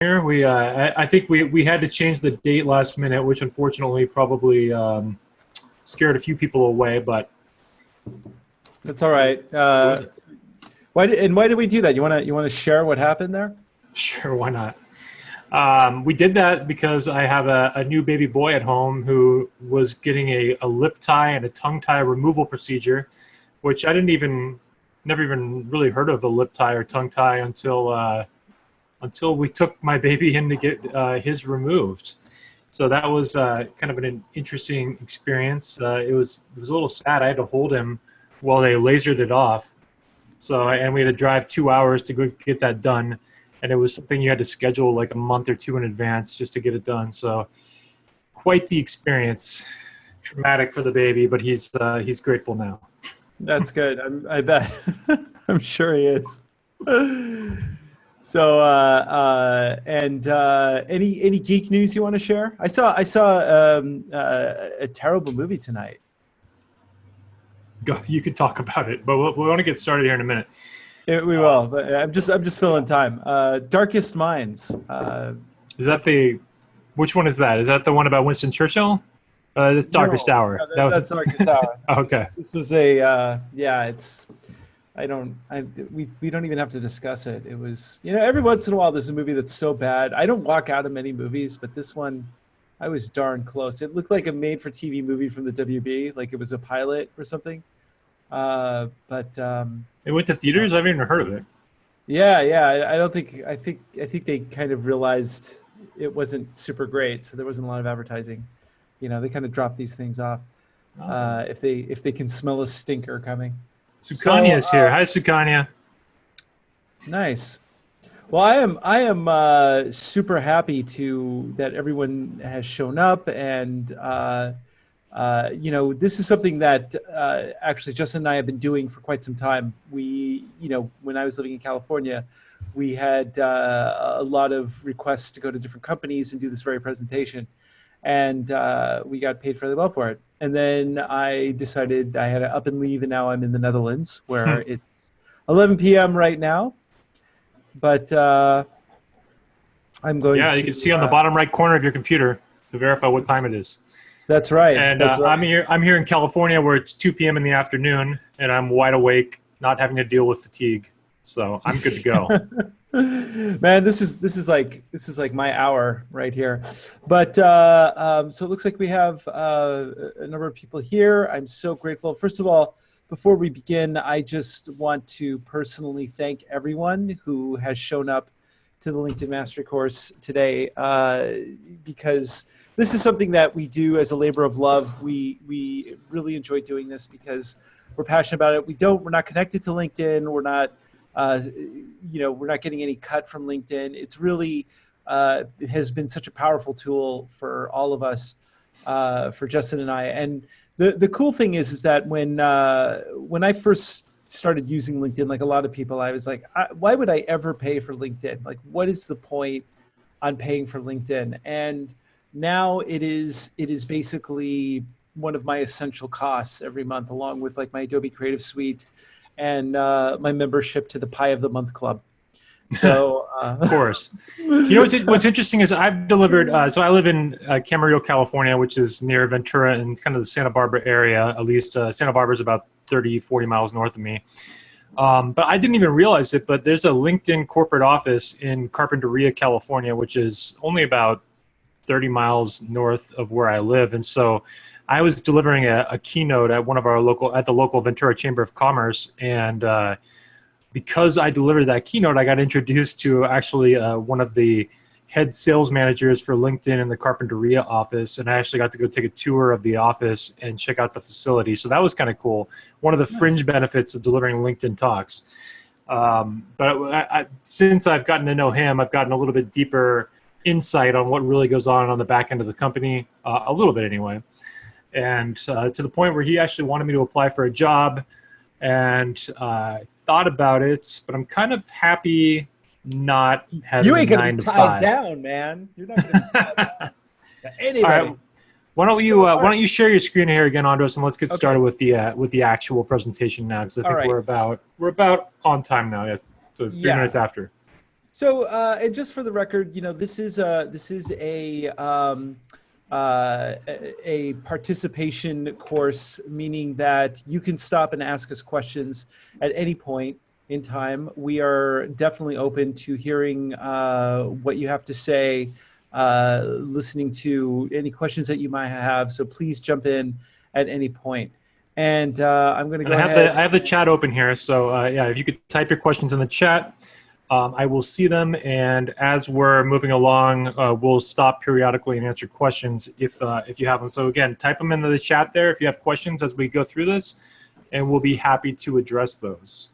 here. I think we had to change the date last minute, which unfortunately probably scared a few people away, but that's all right. Why did we do that? You want to share what happened there? Sure, why not? We did that because I have a new baby boy at home who was getting a lip tie and a tongue tie removal procedure, which I never even really heard of a lip tie or tongue tie until we took my baby in to get his removed. So that was kind of an interesting experience. It was a little sad. I had to hold him while they lasered it off. And we had to drive 2 hours to go get that done. And it was something you had to schedule like a month or two in advance just to get it done. So quite the experience. Traumatic for the baby, but he's grateful now. That's good. I bet. I'm sure he is. So, any geek news you want to share? I saw a terrible movie tonight. Go. You could talk about it, but we want to get started here in a minute. We will, but I'm just filling time. Darkest Minds. Is that which one is that? Is that the one about Winston Churchill? It's Darkest Hour. No, that's Darkest Hour. Okay. This was we don't even have to discuss it. It was, every once in a while there's a movie that's so bad. I don't walk out of many movies, but this one, I was darn close. It looked like a made-for-TV movie from the WB, like it was a pilot or something. It went to theaters? I haven't even heard of it. Yeah. I think they kind of realized it wasn't super great, so there wasn't a lot of advertising. They kind of drop these things off if they can smell a stinker coming. Sukanya here. Hi, Sukanya. Nice. Well, I am super happy that everyone has shown up, and this is something that actually Justin and I have been doing for quite some time. We, when I was living in California, we had a lot of requests to go to different companies and do this very presentation, and we got paid fairly well for it. And then I decided I had to up and leave, and now I'm in the Netherlands, where it's 11 p.m. right now. But I'm going. Yeah, you can see on the bottom right corner of your computer to verify what time it is. That's right. And that's right. I'm here in California, where it's 2 p.m. in the afternoon, and I'm wide awake, not having to deal with fatigue. So I'm good to go. Man, this is like my hour right here. But so it looks like we have a number of people here. I'm so grateful. First of all, before we begin, I just want to personally thank everyone who has shown up to the LinkedIn Mastery course today, because this is something that we do as a labor of love. We really enjoy doing this because we're passionate about it. We're not connected to LinkedIn. We're not we're not getting any cut from LinkedIn. It's really it has been such a powerful tool for all of us, for Justin and I. And the cool thing is that when I first started using LinkedIn, like a lot of people, I was like, why would I ever pay for LinkedIn? Like, what is the point on paying for LinkedIn? And now it is basically one of my essential costs every month, along with like my Adobe Creative Suite and my membership to the Pie of the Month Club. So, of course. What's interesting is I've delivered. So I live in Camarillo, California, which is near Ventura and kind of the Santa Barbara area. At least Santa Barbara is about 30, 40 miles north of me. But I didn't even realize it. But there's a LinkedIn corporate office in Carpinteria, California, which is only about 30 miles north of where I live. And so I was delivering a keynote at the local Ventura Chamber of Commerce, and because I delivered that keynote, I got introduced to actually one of the head sales managers for LinkedIn in the Carpinteria office, and I actually got to go take a tour of the office and check out the facility. So that was kind of cool. One of the fringe benefits of delivering LinkedIn talks. But since I've gotten to know him, I've gotten a little bit deeper insight on what really goes on the back end of the company, a little bit anyway. And to the point where he actually wanted me to apply for a job, and I thought about it, but I'm kind of happy not having you ain't a gonna 9 be to tied 5. Down, man. You're not gonna be tied down. Anyway. All right. Why don't you share your screen here again, Andros, and let's get started with the actual presentation now, because I think we're about on time now. Yeah, so 3 minutes after. So, and just for the record, this is a participation course, meaning that you can stop and ask us questions at any point in time. We are definitely open to hearing what you have to say, listening to any questions that you might have. So please jump in at any point. And I'm going to go ahead. I have the chat open here. So yeah, if you could type your questions in the chat, I will see them. And as we're moving along, we'll stop periodically and answer questions if you have them. So again, type them into the chat there if you have questions as we go through this, and we'll be happy to address those.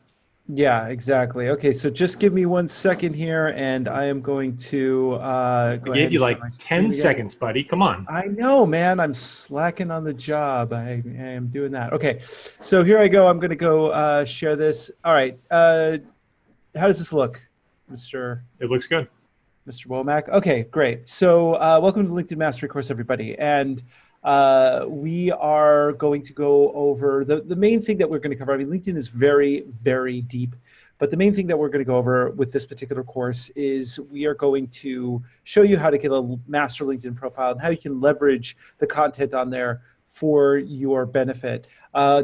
Yeah, exactly. Okay, so just give me 1 second here, and I am going to I gave you like 10 seconds, buddy. Come on. I know, man. I'm slacking on the job. I am doing that. Okay, so here I go. I'm going to go share this. All right. How does this look, Mr. It looks good. Mr. Womack? Okay, great. So welcome to the LinkedIn Mastery course, everybody. And we are going to go over the main thing that we're going to cover. I mean, LinkedIn is very, very deep, but the main thing that we're going to go over with this particular course is we are going to show you how to get a master LinkedIn profile and how you can leverage the content on there for your benefit.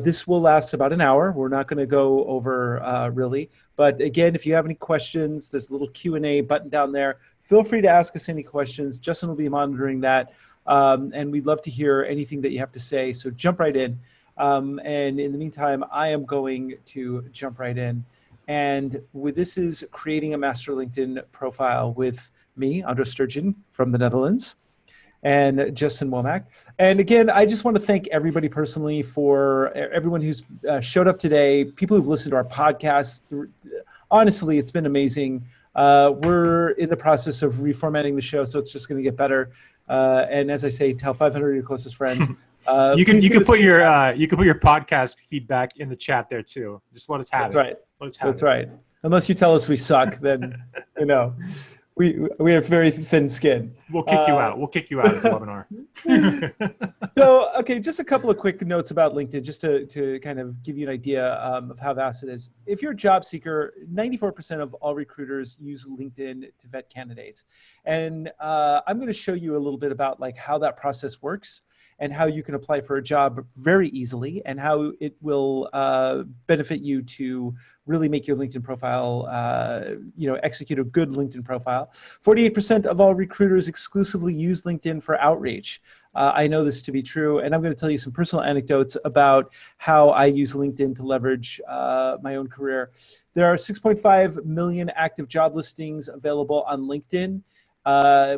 This will last about an hour. We're not going to go over really, but again, if you have any questions, there's a little Q&A button down there. Feel free to ask us any questions. Justin will be monitoring that. And we'd love to hear anything that you have to say. So jump right in. And in the meantime, I am going to jump right in. And this is creating a master LinkedIn profile with me, Andros Sturgeon from the Netherlands, and Justin Womack. And again, I just want to thank everybody personally for everyone who's showed up today, people who've listened to our podcast. Honestly, it's been amazing. We're in the process of reformatting the show, so it's just going to get better. And as I say, tell 500 of your closest friends. You can put your podcast feedback in the chat there too. Just let us have it. Right. Let us have That's right. Unless you tell us we suck, then we have very thin skin. We'll kick you out. We'll kick you out of the webinar. So, okay, just a couple of quick notes about LinkedIn, just to kind of give you an idea of how vast it is. If you're a job seeker, 94% of all recruiters use LinkedIn to vet candidates. And I'm going to show you a little bit about like how that process works and how you can apply for a job very easily and how it will benefit you to really make your LinkedIn profile, execute a good LinkedIn profile. 48% of all recruiters exclusively use LinkedIn for outreach. I know this to be true, and I'm going to tell you some personal anecdotes about how I use LinkedIn to leverage my own career. There are 6.5 million active job listings available on LinkedIn.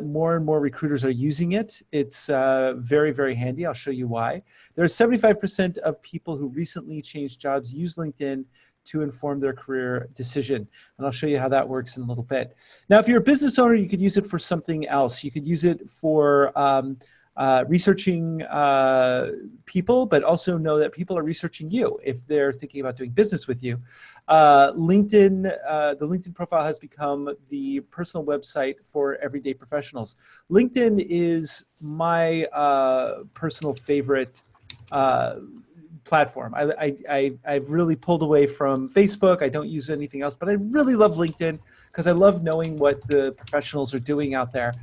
More and more recruiters are using it. It's very, very handy. I'll show you why. There are 75% of people who recently changed jobs use LinkedIn to inform their career decision. And I'll show you how that works in a little bit. Now, if you're a business owner, you could use it for something else. You could use it for researching people, but also know that people are researching you if they're thinking about doing business with you. The LinkedIn profile has become the personal website for everyday professionals. LinkedIn is my personal favorite platform. I've really pulled away from Facebook. I don't use anything else, but I really love LinkedIn because I love knowing what the professionals are doing out there.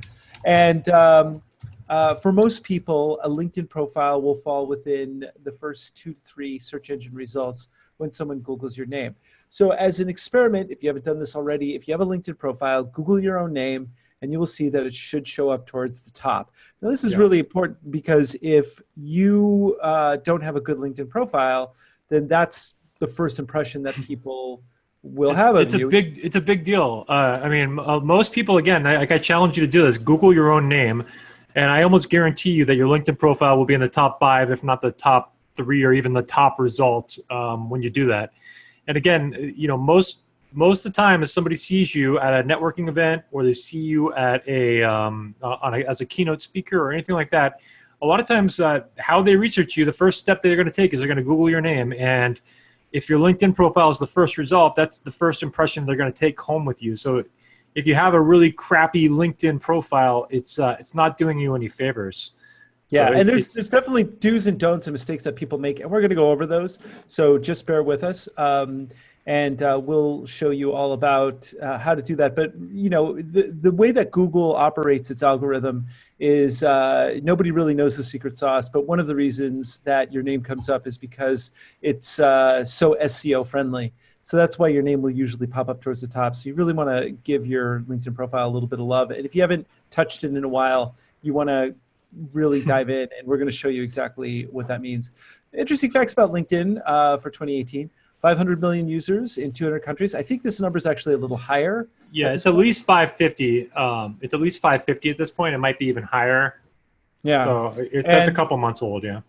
And for most people, a LinkedIn profile will fall within the first 2 to 3 search engine results when someone Googles your name. So as an experiment, if you haven't done this already, if you have a LinkedIn profile, Google your own name, and you will see that it should show up towards the top. Now, this is really important because if you don't have a good LinkedIn profile, then that's the first impression that people will have of you. It's a big deal. I mean, most people, again, I challenge you to do this. Google your own name, and I almost guarantee you that your LinkedIn profile will be in the top 5, if not the top 3, or even the top result when you do that. And again, most of the time, if somebody sees you at a networking event or they see you at as a keynote speaker or anything like that, a lot of times how they research you, the first step they're going to take is they're going to Google your name. And if your LinkedIn profile is the first result, that's the first impression they're going to take home with you. So if you have a really crappy LinkedIn profile, it's not doing you any favors. Yeah, and there's definitely do's and don'ts and mistakes that people make, and we're going to go over those. So just bear with us. and we'll show you all about how to do that. But the way that Google operates its algorithm is nobody really knows the secret sauce. But one of the reasons that your name comes up is because it's so SEO friendly. So that's why your name will usually pop up towards the top. So you really want to give your LinkedIn profile a little bit of love. And if you haven't touched it in a while, you want to really dive in, and we're going to show you exactly what that means. Interesting facts about LinkedIn for 2018. 500 million users in 200 countries. I think this number is actually a little higher. Yeah, it's at least 550. It's at least 550 at this point. It might be even higher. Yeah. So it's a couple months old, yeah.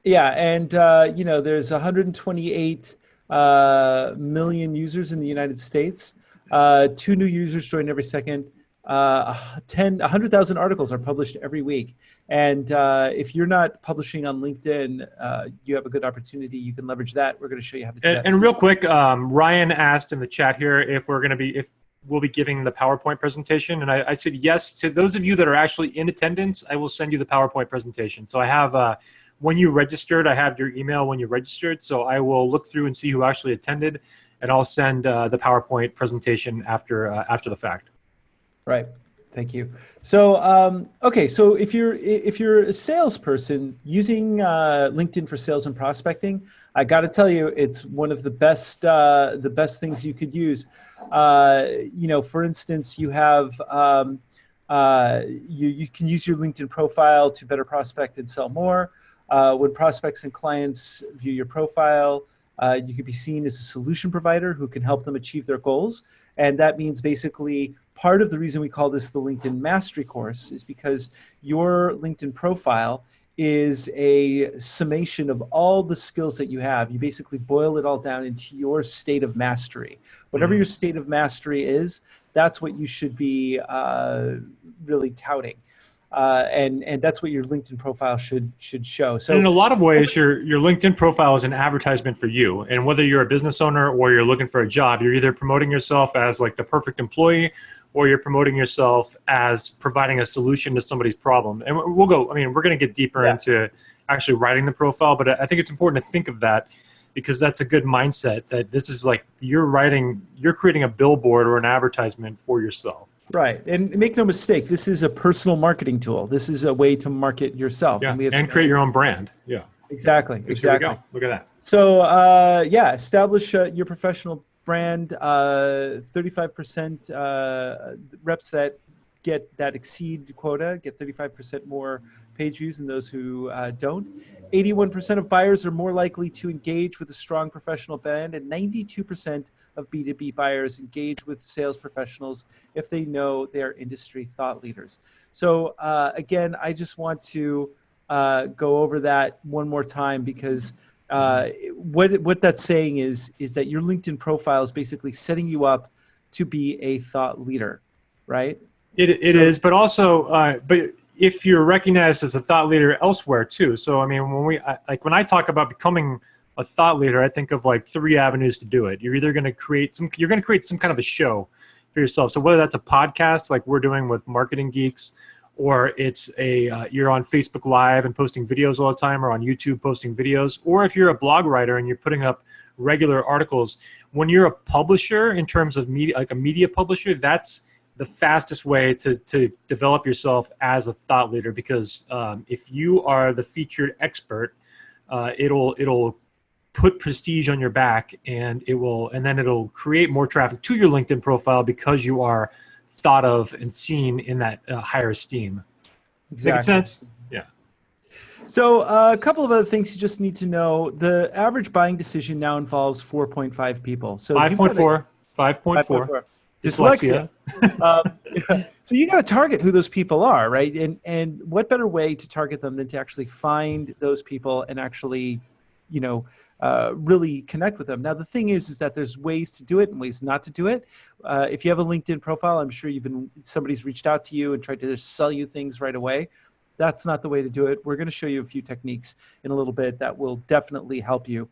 Yeah, and there's 128 million users in the United States. 2 new users join every second. 100,000 articles are published every week. And if you're not publishing on LinkedIn, you have a good opportunity. You can leverage that. We're going to show you how to do that. And real quick, Ryan asked in the chat here if we'll be giving the PowerPoint presentation. And I said yes. To those of you that are actually in attendance, I will send you the PowerPoint presentation. So I have, when you registered, I have your email when you registered. So I will look through and see who actually attended, and I'll send the PowerPoint presentation after the fact. Right. Thank you. So, okay. So if you're a salesperson using LinkedIn for sales and prospecting, I got to tell you, it's one of the best things you could use. For instance, you have you can use your LinkedIn profile to better prospect and sell more. When prospects and clients view your profile, you could be seen as a solution provider who can help them achieve their goals. And that means basically part of the reason we call this the LinkedIn Mastery Course is because your LinkedIn profile is a summation of all the skills that you have. You basically boil it all down into your state of mastery. Whatever your state of mastery is, that's what you should be really touting. And that's what your LinkedIn profile should show. So in a lot of ways, your LinkedIn profile is an advertisement for you. And whether you're a business owner or you're looking for a job, you're either promoting yourself as like the perfect employee, or you're promoting yourself as providing a solution to somebody's problem. And we're going to get deeper into actually writing the profile, but I think it's important to think of that, because that's a good mindset, that this is like you're creating a billboard or an advertisement for yourself. Right. And make no mistake, this is a personal marketing tool. This is a way to market yourself. Yeah. And create your own brand. Yeah. Exactly. Exactly. Here we go. Look at that. So, establish your professional brand. 35% reps that exceed quota get 35% more page views than those who don't. 81% of buyers are more likely to engage with a strong professional brand, and 92% of B2B buyers engage with sales professionals if they know their industry thought leaders. So again, I just want to go over that one more time, because what that's saying is that your LinkedIn profile is basically setting you up to be a thought leader, right? It is, but also, but if you're recognized as a thought leader elsewhere too. So I mean, when I talk about becoming a thought leader, I think of like 3 avenues to do it. You're either going to create some kind of a show for yourself. So whether that's a podcast like we're doing with Marketing Geeks, or it's you're on Facebook Live and posting videos all the time, or on YouTube posting videos, or if you're a blog writer and you're putting up regular articles. When you're a publisher, in terms of media, like a media publisher, that's the fastest way to develop yourself as a thought leader, because if you are the featured expert, it'll put prestige on your back, and then it'll create more traffic to your LinkedIn profile, because you are thought of and seen in that higher esteem. Exactly. Making sense? Yeah. So a couple of other things you just need to know. The average buying decision now involves 4.5 people. So 5.4. 5.4. Dyslexia. So you got to target who those people are, right? And what better way to target them than to actually find those people and actually, really connect with them. Now, the thing is that there's ways to do it and ways not to do it. If you have a LinkedIn profile, I'm sure somebody's reached out to you and tried to sell you things right away. That's not the way to do it. We're going to show you a few techniques in a little bit that will definitely help you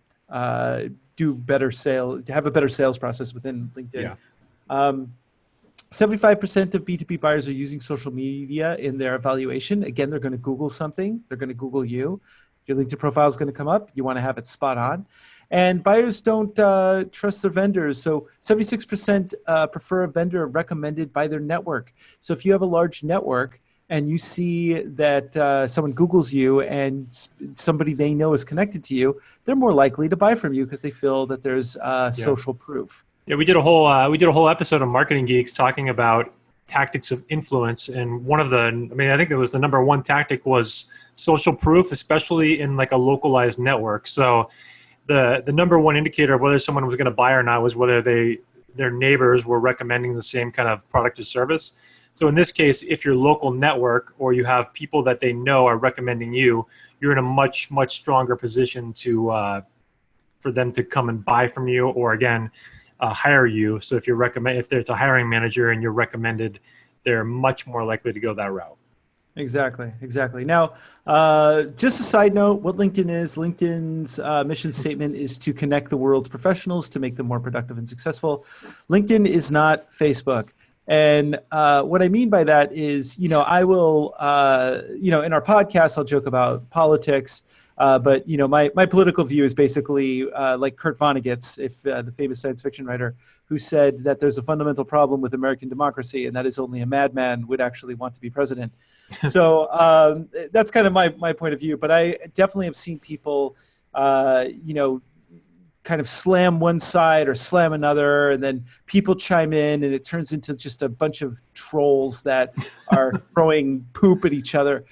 do better sales, have a better sales process within LinkedIn. Yeah. 75% of B2B buyers are using social media in their evaluation. Again, they're going to Google something. They're going to Google you. Your LinkedIn profile is going to come up. You want to have it spot on. And buyers don't trust their vendors. So 76% prefer a vendor recommended by their network. So if you have a large network and you see that someone Googles you and somebody they know is connected to you, they're more likely to buy from you because they feel that there's social proof. Yeah, we did a whole episode of Marketing Geeks talking about tactics of influence, and one of the, I think it was the number one tactic was social proof, especially in like a localized network. So the number one indicator of whether someone was going to buy or not was whether their neighbors were recommending the same kind of product or service. So in this case, if your local network or you have people that they know are recommending you, you're in a much, much stronger position to for them to come and buy from you, or again, hire you. So if it's a hiring manager and you're recommended, they're much more likely to go that route. Exactly. Now, just a side note, what LinkedIn is, LinkedIn's mission statement is to connect the world's professionals to make them more productive and successful. LinkedIn is not Facebook. And what I mean by that is, I will, in our podcast, I'll joke about politics. But my political view is basically like Kurt Vonnegut's, the famous science fiction writer, who said that there's a fundamental problem with American democracy, and that is only a madman would actually want to be president. So that's kind of my point of view. But I definitely have seen people, kind of slam one side or slam another, and then people chime in, and it turns into just a bunch of trolls that are throwing poop at each other.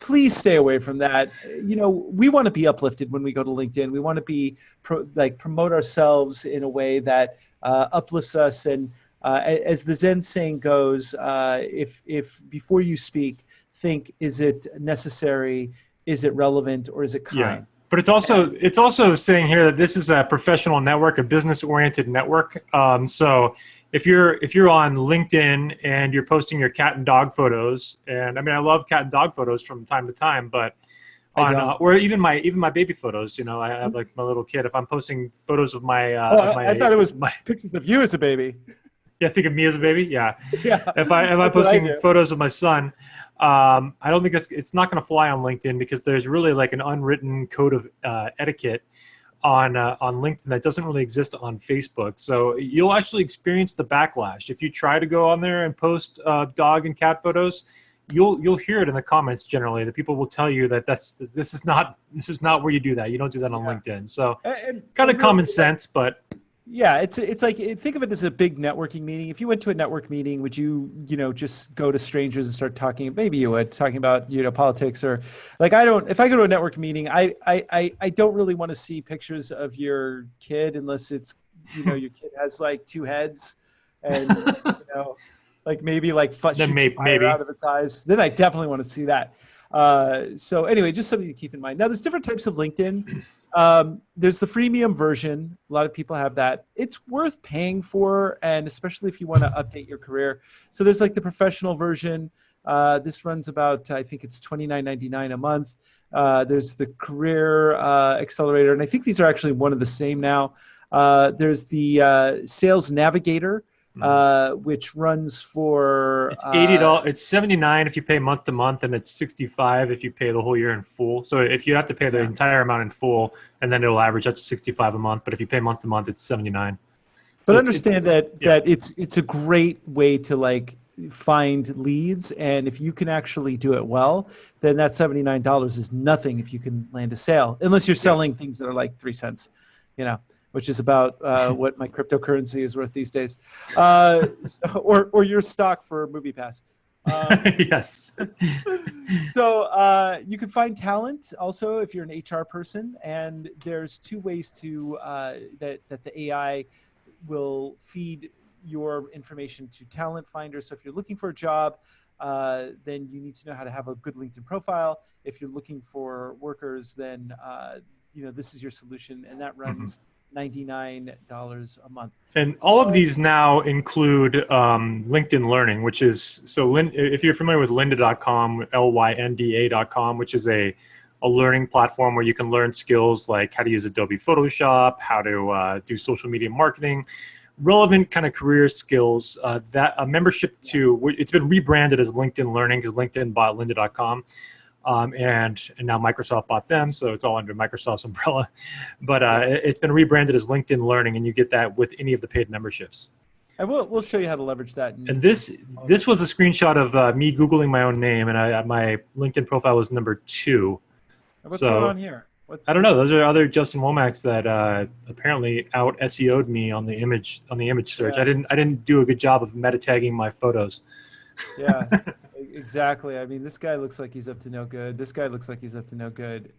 Please stay away from that. We want to be uplifted when we go to LinkedIn. We want to be promote ourselves in a way that uplifts us. And as the Zen saying goes, if before you speak, think, is it necessary? Is it relevant? Or is it kind? Yeah. But it's also saying here that this is a professional network, a business-oriented network. So if you're on LinkedIn and you're posting your cat and dog photos, and I love cat and dog photos from time to time, but or even my baby photos, I have like my little kid. If I'm posting photos of my, I thought it was pictures of you as a baby. Yeah, think of me as a baby. Yeah. Yeah. If I'm posting photos of my son, I don't think it's not going to fly on LinkedIn, because there's really like an unwritten code of etiquette on LinkedIn that doesn't really exist on Facebook. So you'll actually experience the backlash if you try to go on there and post dog and cat photos. You'll hear it in the comments. Generally, the people will tell you that this is not where you do that. You don't do that on LinkedIn. So kind of common sense, but. Yeah, it's like, think of it as a big networking meeting. If you went to a network meeting, would you just go to strangers and start talking? Maybe you would, talking about politics, or like if I go to a network meeting, I don't really want to see pictures of your kid unless it's your kid has like two heads, and like maybe like fire out of its eyes. Then I definitely want to see that. So anyway, just something to keep in mind. Now, there's different types of LinkedIn. There's the freemium version. A lot of people have that. It's worth paying for, and especially if you want to update your career. So there's like the professional version. This runs about, I think it's $29.99 a month. There's the career accelerator, and I think these are actually one of the same now. There's the sales navigator, which runs for it's $80. It's $79 if you pay month to month, and it's $65 if you pay the whole year in full. So if you have to pay the entire amount in full, and then it'll average up to $65 a month. But if you pay month to month, it's $79. But so understand that it's a great way to like find leads, and if you can actually do it well, then that $79 is nothing if you can land a sale, unless you're selling things that are like 3 cents, which is about what my cryptocurrency is worth these days, or your stock for MoviePass. Yes. So you can find talent also if you're an HR person, and there's two ways to that the AI will feed your information to Talent Finder. So if you're looking for a job, then you need to know how to have a good LinkedIn profile. If you're looking for workers, then this is your solution, and that runs $99 a month. And all of these now include LinkedIn Learning, which is, so if you're familiar with lynda.com, lynda.com, which is a learning platform where you can learn skills like how to use Adobe Photoshop, how to do social media marketing, relevant kind of career skills. That a membership to, it's been rebranded as LinkedIn Learning because LinkedIn bought lynda.com. and now Microsoft bought them, so it's all under Microsoft's umbrella. But it's been rebranded as LinkedIn Learning, and you get that with any of the paid memberships. And we'll show you how to leverage that. And this was a screenshot of me Googling my own name, and my LinkedIn profile was number 2. What's going on here? I don't know. Those are other Justin Womacks that apparently out SEO'd me on the image search. Yeah. I didn't do a good job of meta tagging my photos. Yeah, exactly. I mean, this guy looks like he's up to no good. This guy looks like he's up to no good.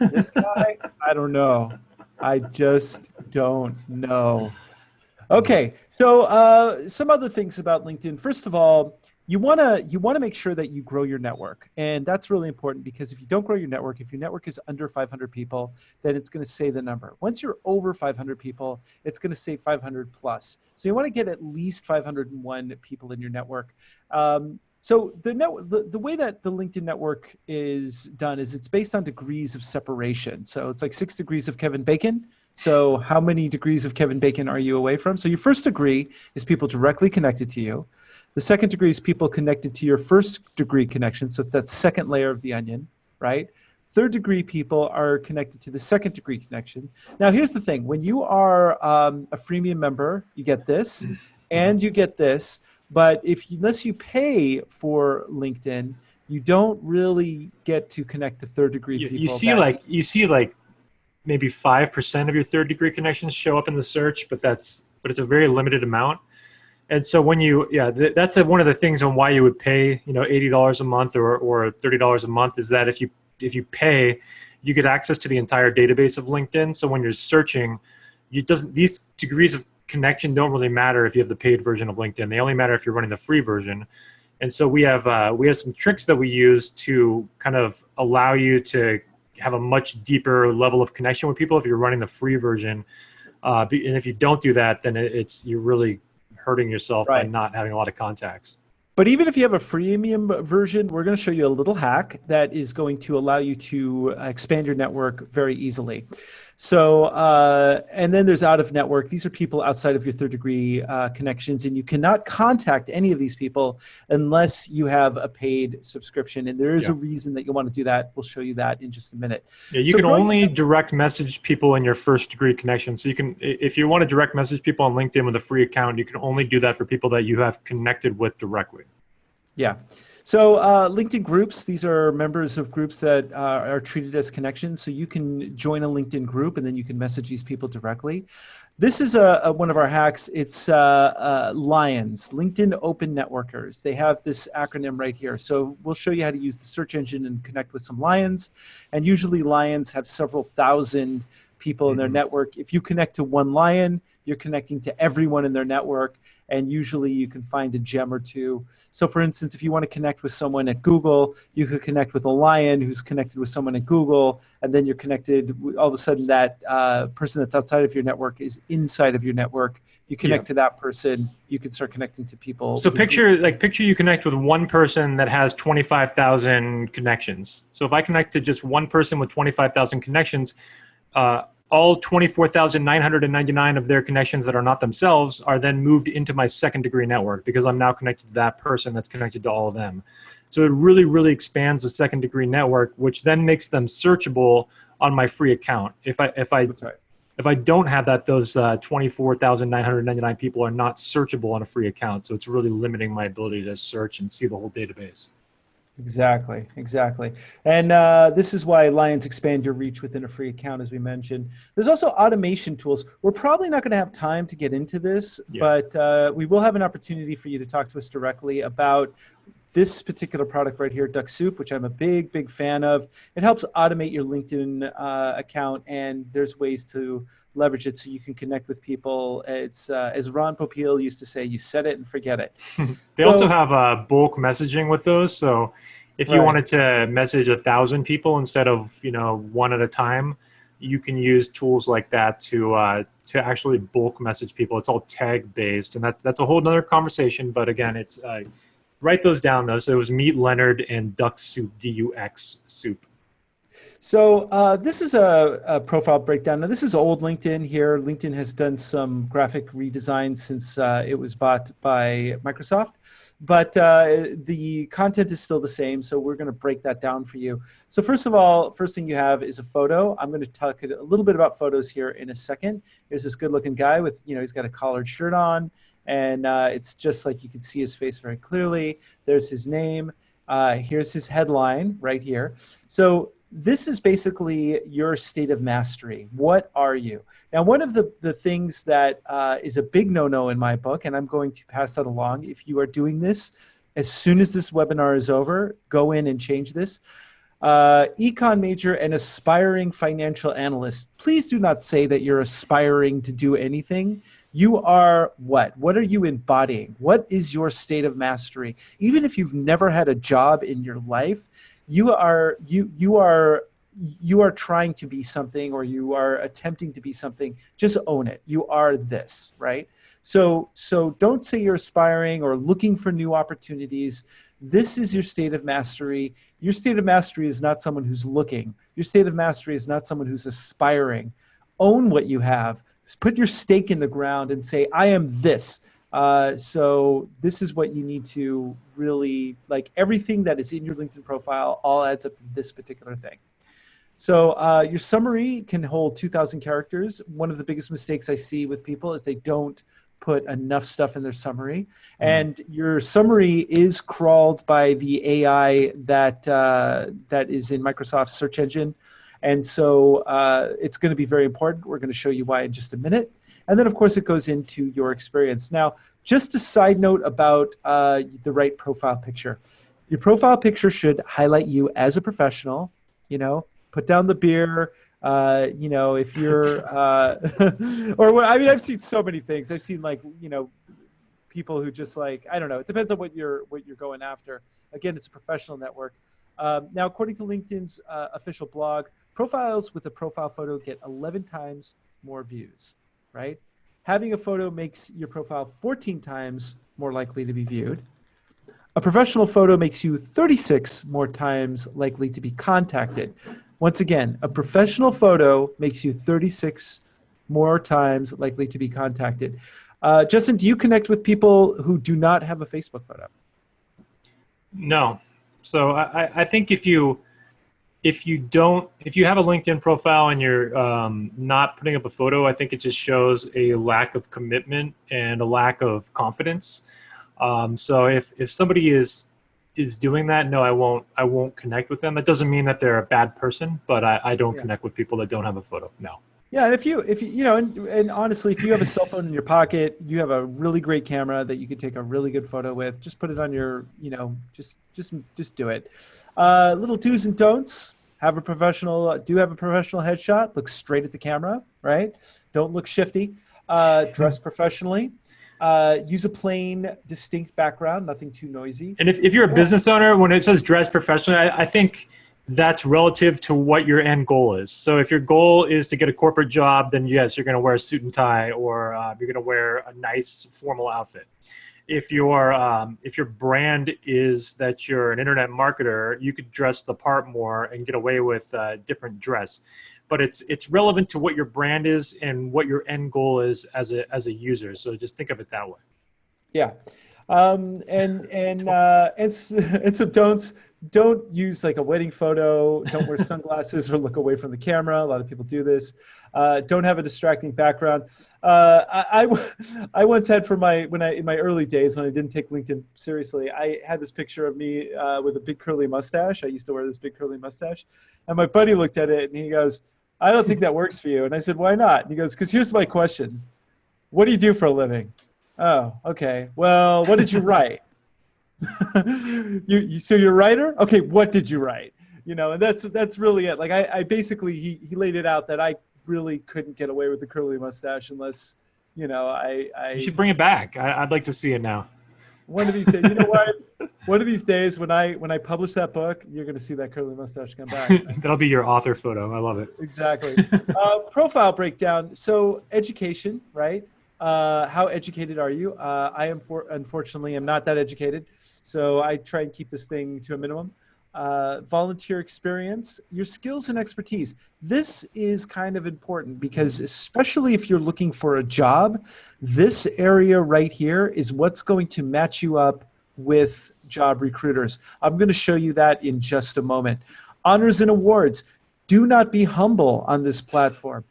This guy, I don't know. I just don't know. Okay, so some other things about LinkedIn. First of all, you wanna make sure that you grow your network, and that's really important because if you don't grow your network, if your network is under 500 people, then it's going to say the number. Once you're over 500 people, it's going to say 500 plus. So you want to get at least 501 people in your network. So the way that the LinkedIn network is done is it's based on degrees of separation. So it's like 6 degrees of Kevin Bacon. So how many degrees of Kevin Bacon are you away from? So your first degree is people directly connected to you. The second degree is people connected to your first degree connection. So it's that second layer of the onion, right? Third degree people are connected to the second degree connection. Now, here's the thing. When you are a freemium member, you get this and you get this. But unless you pay for LinkedIn, you don't really get to connect to third degree people. You see like maybe 5% of your third degree connections show up in the search, but it's a very limited amount. And so when that's one of the things on why you would pay, $80 a month or $30 a month is that if you pay, you get access to the entire database of LinkedIn. So when you're searching, these degrees of connection don't really matter if you have the paid version of LinkedIn. They only matter if you're running the free version. And so we have some tricks that we use to kind of allow you to have a much deeper level of connection with people if you're running the free version. And if you don't do that, then you're really hurting yourself by not having a lot of contacts. But even if you have a freemium version, we're going to show you a little hack that is going to allow you to expand your network very easily. So, and then there's out of network. These are people outside of your third degree connections, and you cannot contact any of these people unless you have a paid subscription. And there is a reason that you want to do that. We'll show you that in just a minute. Yeah, you can only direct message people in your first degree connection. So you can, if you want to direct message people on LinkedIn with a free account, you can only do that for people that you have connected with directly. Yeah. So LinkedIn groups, these are members of groups that are treated as connections. So you can join a LinkedIn group and then you can message these people directly. This is one of our hacks. It's LIONS, LinkedIn Open Networkers. They have this acronym right here. So we'll show you how to use the search engine and connect with some LIONS. And usually LIONS have several thousand people in their network. If you connect to one LION, you're connecting to everyone in their network. And usually you can find a gem or two. So for instance, if you want to connect with someone at Google, you could connect with a LION who's connected with someone at Google, and then you're connected, all of a sudden that person that's outside of your network is inside of your network. You connect to that person, you can start connecting to people. So picture you connect with one person that has 25,000 connections. So if I connect to just one person with 25,000 connections, all 24,999 of their connections that are not themselves are then moved into my second degree network because I'm now connected to that person that's connected to all of them. So it really, really expands the second degree network, which then makes them searchable on my free account. If I don't have that, those 24,999 people are not searchable on a free account. So it's really limiting my ability to search and see the whole database. Exactly. And this is why LIONS expand your reach within a free account, as we mentioned. There's also automation tools. We're probably not going to have time to get into this, but we will have an opportunity for you to talk to us directly about this particular product right here, Duck Soup, which I'm a big, big fan of. It helps automate your LinkedIn account, and there's ways to leverage it so you can connect with people. It's as Ron Popeil used to say, you set it and forget it. They also have bulk messaging with those. So if you wanted to message 1,000 people instead of one at a time, you can use tools like that to actually bulk message people. It's all tag based, and that's a whole nother conversation. But again, it's write those down though. So it was Meet Leonard and Duck Soup, DUX Soup. So this is a profile breakdown. Now this is old LinkedIn here. LinkedIn has done some graphic redesign since it was bought by Microsoft. but the content is still the same. So we're going to break that down for you. So first of all, first thing you have is a photo. I'm going to talk a little bit about photos here in a second. Here's this good looking guy with, he's got a collared shirt on, and it's just like you can see his face very clearly. There's his name. Here's his headline right here. So this is basically your state of mastery. What are you? Now, one of the things that is a big no-no in my book, and I'm going to pass that along, if you are doing this, as soon as this webinar is over, go in and change this. Econ major and aspiring financial analyst, please do not say that you're aspiring to do anything. You are what? What are you embodying? What is your state of mastery? Even if you've never had a job in your life, you are trying to be something, or you are attempting to be something. Just own it. You are this, right? So don't say you're aspiring or looking for new opportunities. This is your state of mastery. Your state of mastery is not someone who's looking. Your state of mastery is not someone who's aspiring. Own what you have. Just put your stake in the ground and say, I am this. So this is what you need to really, like, everything that is in your LinkedIn profile all adds up to this particular thing. So your summary can hold 2,000 characters. One of the biggest mistakes I see with people is they don't put enough stuff in their summary. And your summary is crawled by the AI that is in Microsoft's search engine. And so it's going to be very important. We're going to show you why in just a minute. And then, of course, it goes into your experience. Now, just a side note about the right profile picture. Your profile picture should highlight you as a professional, put down the beer, if you're, I've seen so many things. I've seen people who just I don't know. It depends on what you're going after. Again, it's a professional network. Now, according to LinkedIn's official blog, profiles with a profile photo get 11 times more views, right? Having a photo makes your profile 14 times more likely to be viewed. A professional photo makes you 36 more times likely to be contacted. Once again, a professional photo makes you 36 more times likely to be contacted. Justin, do you connect with people who do not have a Facebook photo? No. So I think if you have a LinkedIn profile and you're not putting up a photo, I think it just shows a lack of commitment and a lack of confidence. So if somebody is doing that, no, I won't connect with them. That doesn't mean that they're a bad person, but I don't connect with people that don't have a photo. No. Yeah, and if you and honestly, if you have a cell phone in your pocket, you have a really great camera that you could take a really good photo with. Just put it on your, just do it. Little do's and don'ts. Do have a professional headshot. Look straight at the camera, right? Don't look shifty. Dress professionally. Use a plain, distinct background, nothing too noisy. And if you're a business owner, when it says dress professionally, I think that's relative to what your end goal is. So if your goal is to get a corporate job, then yes, you're going to wear a suit and tie, or you're going to wear a nice formal outfit. If your brand is that you're an internet marketer, you could dress the part more and get away with different dress. But it's relevant to what your brand is and what your end goal is as a user. So just think of it that way. Yeah, and some don'ts. Don't use like a wedding photo. Don't wear sunglasses or look away from the camera. A lot of people do this. Don't have a distracting background. I once had in my early days when I didn't take LinkedIn seriously, I had this picture of me with a big curly mustache. I used to wear this big curly mustache, and my buddy looked at it and he goes, "I don't think that works for you." And I said, "Why not?" And he goes, "Because here's my question: what do you do for a living?" Oh, okay. Well, what did you write? So you're a writer? Okay, what did you write? And that's really it. Like I basically he laid it out that I really couldn't get away with the curly mustache unless, I You should bring it back. I'd like to see it now. One of these days, you know what? One of these days when I publish that book, you're going to see that curly mustache come back. That'll be your author photo. I love it. Exactly. Profile breakdown. So education, right? How educated are you? Unfortunately, am not that educated. So I try and keep this thing to a minimum. Volunteer experience, your skills and expertise. This is kind of important because especially if you're looking for a job, this area right here is what's going to match you up with job recruiters. I'm going to show you that in just a moment. Honors and awards. Do not be humble on this platform.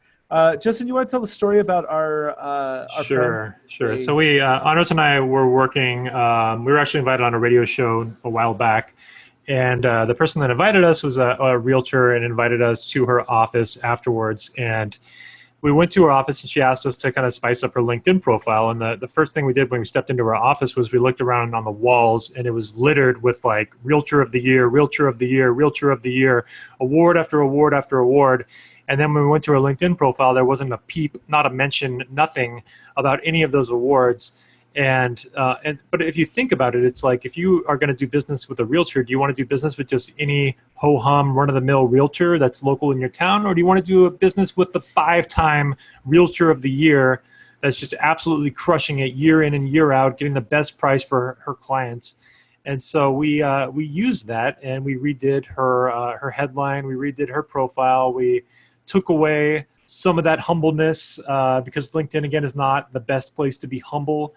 Justin, you want to tell the story about our friend? Sure. So we, Andros and I were working, we were actually invited on a radio show a while back. And the person that invited us was a realtor and invited us to her office afterwards. And we went to her office and she asked us to kind of spice up her LinkedIn profile. And the first thing we did when we stepped into her office was we looked around on the walls and it was littered with like Realtor of the Year, Realtor of the Year, Realtor of the Year, award after award after award. And then when we went to her LinkedIn profile, there wasn't a peep, not a mention, nothing about any of those awards. But if you think about it, it's like if you are going to do business with a realtor, do you want to do business with just any ho-hum, run-of-the-mill realtor that's local in your town? Or do you want to do a business with the 5-time Realtor of the Year that's just absolutely crushing it year in and year out, getting the best price for her clients? And so we used that and we redid her headline, we redid her profile, we took away some of that humbleness because LinkedIn, again, is not the best place to be humble.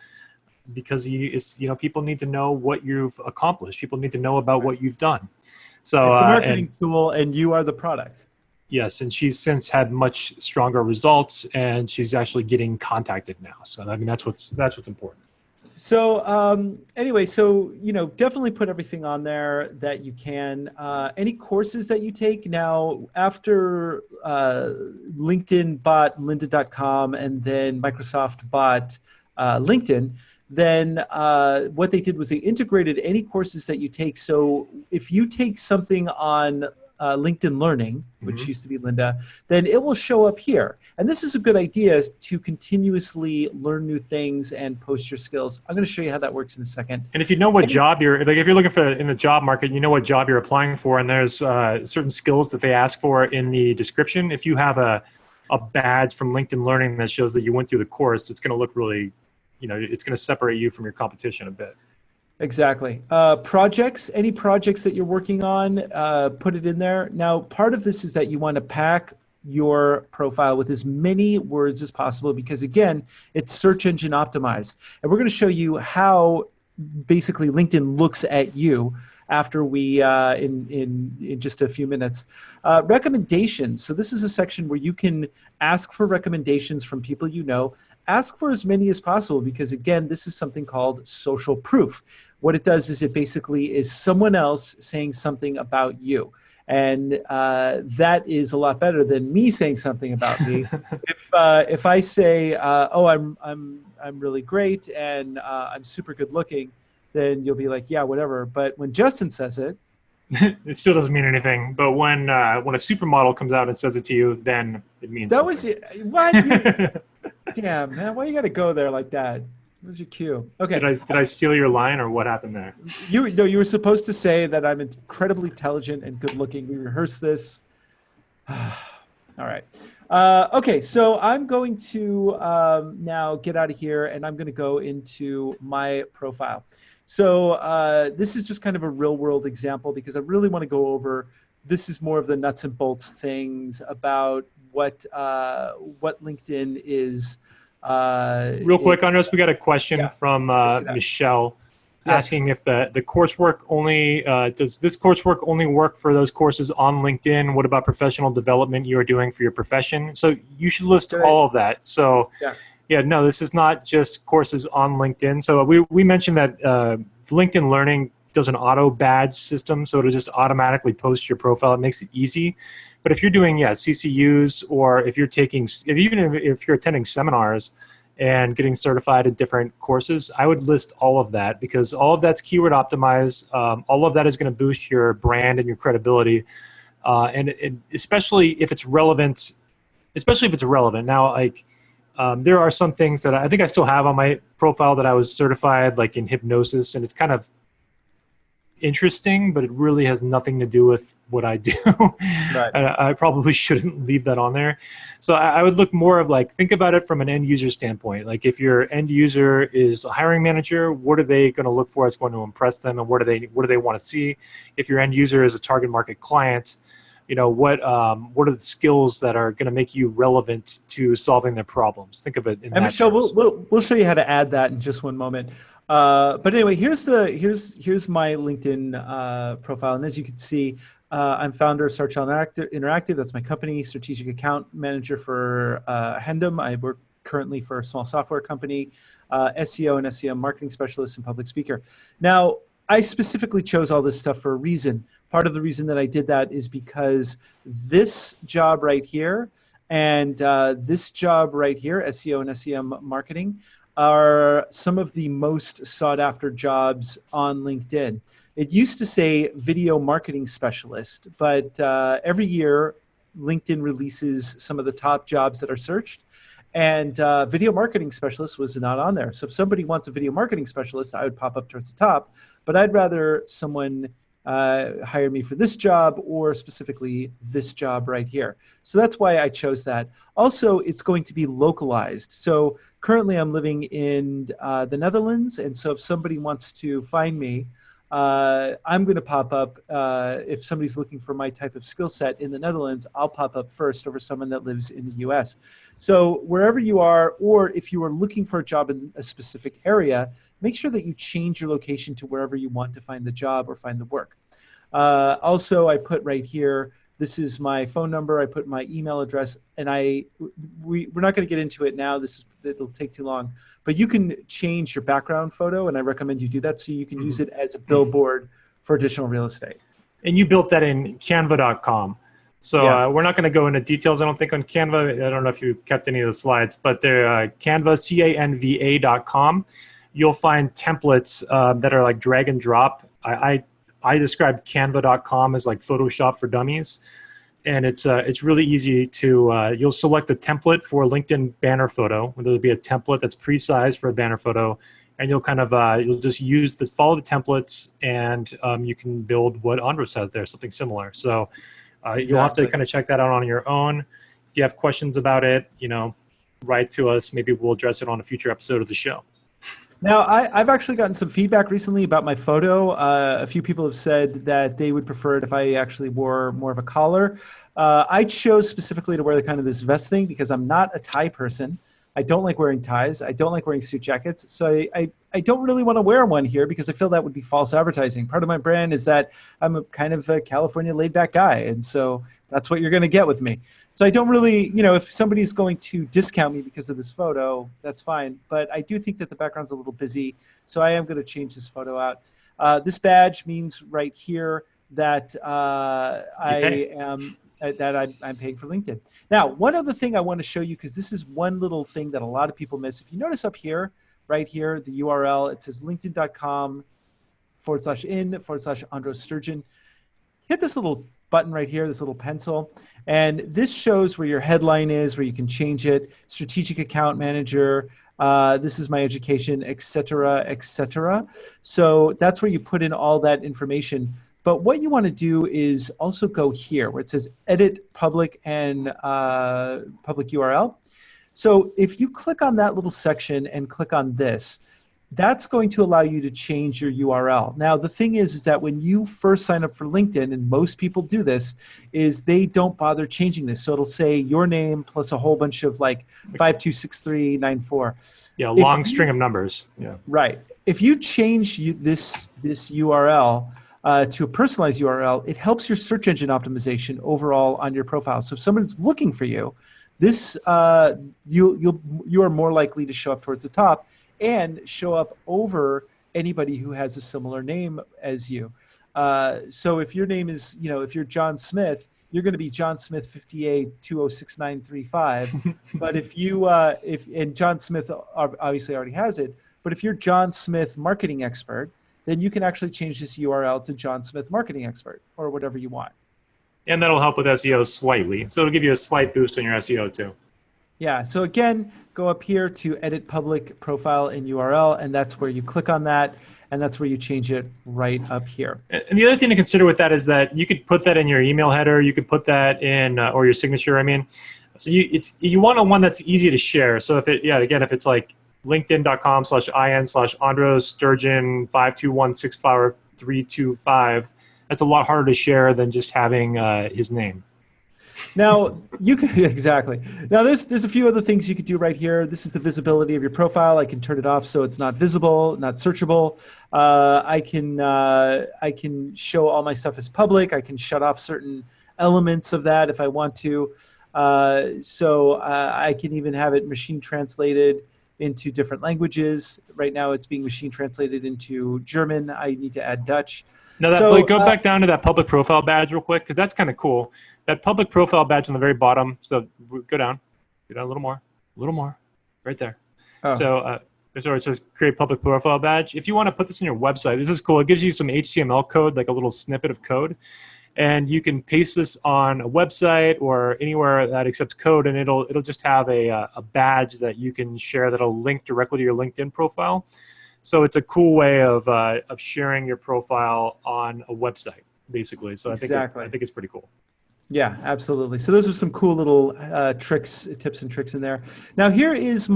Because people need to know what you've accomplished. People need to know about what you've done. So it's a marketing tool, and you are the product. Yes, and she's since had much stronger results, and she's actually getting contacted now. So I mean, that's what's important. So anyway, so definitely put everything on there that you can. Any courses that you take now after LinkedIn bought lynda.com and then Microsoft bought LinkedIn. Then what they did was they integrated any courses that you take. So if you take something on LinkedIn Learning, which used to be Lynda, then it will show up here. And this is a good idea to continuously learn new things and post your skills. I'm going to show you how that works in a second. And if you know what job you're, like if you're looking for in the job market, you know what job you're applying for, and there's certain skills that they ask for in the description. If you have a badge from LinkedIn Learning that shows that you went through the course, it's going to look really, it's going to separate you from your competition a bit. Exactly. Projects, any projects that you're working on, put it in there. Now, part of this is that you want to pack your profile with as many words as possible because, again, it's search engine optimized. And we're going to show you how basically LinkedIn looks at you after we, in just a few minutes. Recommendations. So this is a section where you can ask for recommendations from people you know. Ask for as many as possible because, again, this is something called social proof. What it does is it basically is someone else saying something about you. And that is a lot better than me saying something about me. If I say, oh, I'm really great and I'm super good looking, then you'll be like, yeah, whatever. But when Justin says it, it still doesn't mean anything. But when a supermodel comes out and says it to you, then it means that something. Was what? Damn, man, why you got to go there like that? What was your cue? Okay. Did I steal your line, or what happened there? You were supposed to say that I'm incredibly intelligent and good looking. We rehearsed this. All right. Okay, so I'm going to now get out of here, and I'm going to go into my profile. So this is just kind of a real world example because I really want to go over. This is more of the nuts and bolts things about what LinkedIn is. Real quick, Andros, we got a question from Michelle asking if the coursework only, does this coursework only work for those courses on LinkedIn? What about professional development you are doing for your profession? So you should list all of that. So no, this is not just courses on LinkedIn. So we mentioned that LinkedIn Learning does an auto badge system, so it'll just automatically post your profile. It makes it easy. But if you're doing CCUs, or if you're if you're attending seminars and getting certified in different courses, I would list all of that because all of that's keyword optimized. All of that is going to boost your brand and your credibility, and especially if it's relevant. Now, like there are some things that I think I still have on my profile that I was certified, like in hypnosis, and it's kind of interesting, but it really has nothing to do with what I do. Right. I probably shouldn't leave that on there. So I would look more of like, think about it from an end user standpoint. Like if your end user is a hiring manager, what are they going to look for? It's going to impress them, and what do they want to see? If your end user is a target market client, what are the skills that are going to make you relevant to solving their problems? Think of it in that Michelle, terms. we'll show you how to add that in just one moment. But anyway, here's my LinkedIn profile, and as you can see, I'm founder of Search Interactive. That's my company, strategic account manager for Hendom. I work currently for a small software company, SEO and SEM marketing specialist and public speaker. Now, I specifically chose all this stuff for a reason. Part of the reason that I did that is because this job right here and this job right here, SEO and SEM marketing, are some of the most sought after jobs on LinkedIn. It used to say video marketing specialist, but every year LinkedIn releases some of the top jobs that are searched, and video marketing specialist was not on there. So if somebody wants a video marketing specialist, I would pop up towards the top, but I'd rather someone hire me for this job or specifically this job right here. So that's why I chose that. Also, it's going to be localized. So currently I'm living in the Netherlands. And so if somebody wants to find me, I'm going to pop up, if somebody's looking for my type of skill set in the Netherlands, I'll pop up first over someone that lives in the US. So wherever you are, or if you are looking for a job in a specific area, make sure that you change your location to wherever you want to find the job or find the work. Also, I put right here, this is my phone number. I put my email address, and we're not going to get into it now. It'll take too long, but you can change your background photo, and I recommend you do that so you can use it as a billboard for additional real estate. And you built that in Canva.com. So yeah. We're not going to go into details, I don't think, on Canva. I don't know if you kept any of the slides, but they're Canva, Canva.com. You'll find templates that are like drag and drop. I describe Canva.com as like Photoshop for dummies, and it's really easy to you'll select the template for a LinkedIn banner photo. There'll be a template that's pre-sized for a banner photo, and you'll kind of you'll just follow the templates, and you can build what Andros has there, something similar. So exactly. You'll have to kind of check that out on your own. If you have questions about it, write to us. Maybe we'll address it on a future episode of the show. Now, I've actually gotten some feedback recently about my photo. A few people have said that they would prefer it if I actually wore more of a collar. I chose specifically to wear this vest thing because I'm not a tie person. I don't like wearing ties. I don't like wearing suit jackets. So I don't really want to wear one here because I feel that would be false advertising. Part of my brand is that I'm a kind of a California laid back guy. And so that's what you're going to get with me. So I don't really, if somebody's going to discount me because of this photo, that's fine. But I do think that the background's a little busy. So I am going to change this photo out. This badge means right here that I'm paying for LinkedIn. Now, one other thing I want to show you, because this is one little thing that a lot of people miss. If you notice up here, right here, the URL, it says linkedin.com/in/Andros Sturgeon. Hit this little button right here, this little pencil, and this shows where your headline is, where you can change it, strategic account manager, this is my education, etc., etc. So that's where you put in all that information. But what you want to do is also go here where it says edit public and public URL. So if you click on that little section and click on this, that's going to allow you to change your URL. Now, the thing is that when you first sign up for LinkedIn, and most people do this, is they don't bother changing this. So it'll say your name plus a whole bunch of 526394. Yeah, long string of numbers. Yeah. Right. If you change this URL to a personalized URL, it helps your search engine optimization overall on your profile. So if someone's looking for you, this you are more likely to show up towards the top and show up over anybody who has a similar name as you. So if your name is, if you're John Smith, you're going to be John Smith 58206935. But if and John Smith obviously already has it, but if you're John Smith Marketing Expert, then you can actually change this URL to John Smith Marketing Expert or whatever you want. And that'll help with SEO slightly. So it'll give you a slight boost in your SEO too. Yeah, so again, go up here to edit public profile and URL, and that's where you click on that, and that's where you change it right up here. And the other thing to consider with that is that you could put that in your email header, you could put that in, or your signature, I mean. So you want one that's easy to share. So if it's like linkedin.com/in/Andros Sturgeon 5216535, that's a lot harder to share than just having his name. Now you can exactly. Now there's a few other things you could do right here. This is the visibility of your profile. I can turn it off so it's not visible, not searchable. I can show all my stuff as public. I can shut off certain elements of that if I want to. I can even have it machine translated into different languages. Right now it's being machine translated into German. I need to add Dutch. Now, go back down to that public profile badge real quick, because that's kind of cool. That public profile badge on the very bottom. So go down a little more, right there. Oh. So it says create public profile badge. If you want to put this in your website, this is cool. It gives you some HTML code, like a little snippet of code. And you can paste this on a website or anywhere that accepts code, and it'll just have a badge that you can share that'll link directly to your LinkedIn profile. So it's a cool way of sharing your profile on a website, basically. So exactly. I think it's pretty cool. Yeah, absolutely. So those are some cool little tips and tricks in there. Now here is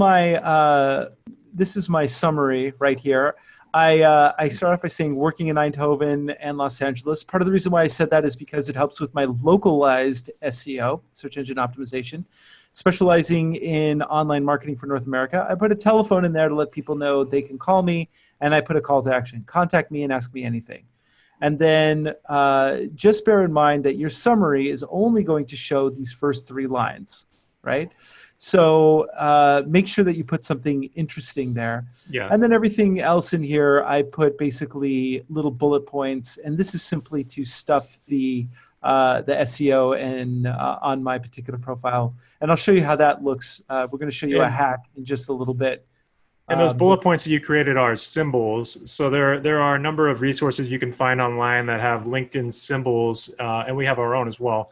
this is my summary right here. I start off by saying working in Eindhoven and Los Angeles. Part of the reason why I said that is because it helps with my localized SEO, search engine optimization, specializing in online marketing for North America. I put a telephone in there to let people know they can call me, and I put a call to action. Contact me and ask me anything. And then just bear in mind that your summary is only going to show these first 3 lines, right? So make sure that you put something interesting there. Yeah. And then everything else in here, I put basically little bullet points, and this is simply to stuff the SEO and on my particular profile. And I'll show you how that looks. We're going to show you a hack in just a little bit. And those bullet points that you created are symbols. So there are a number of resources you can find online that have LinkedIn symbols, and we have our own as well,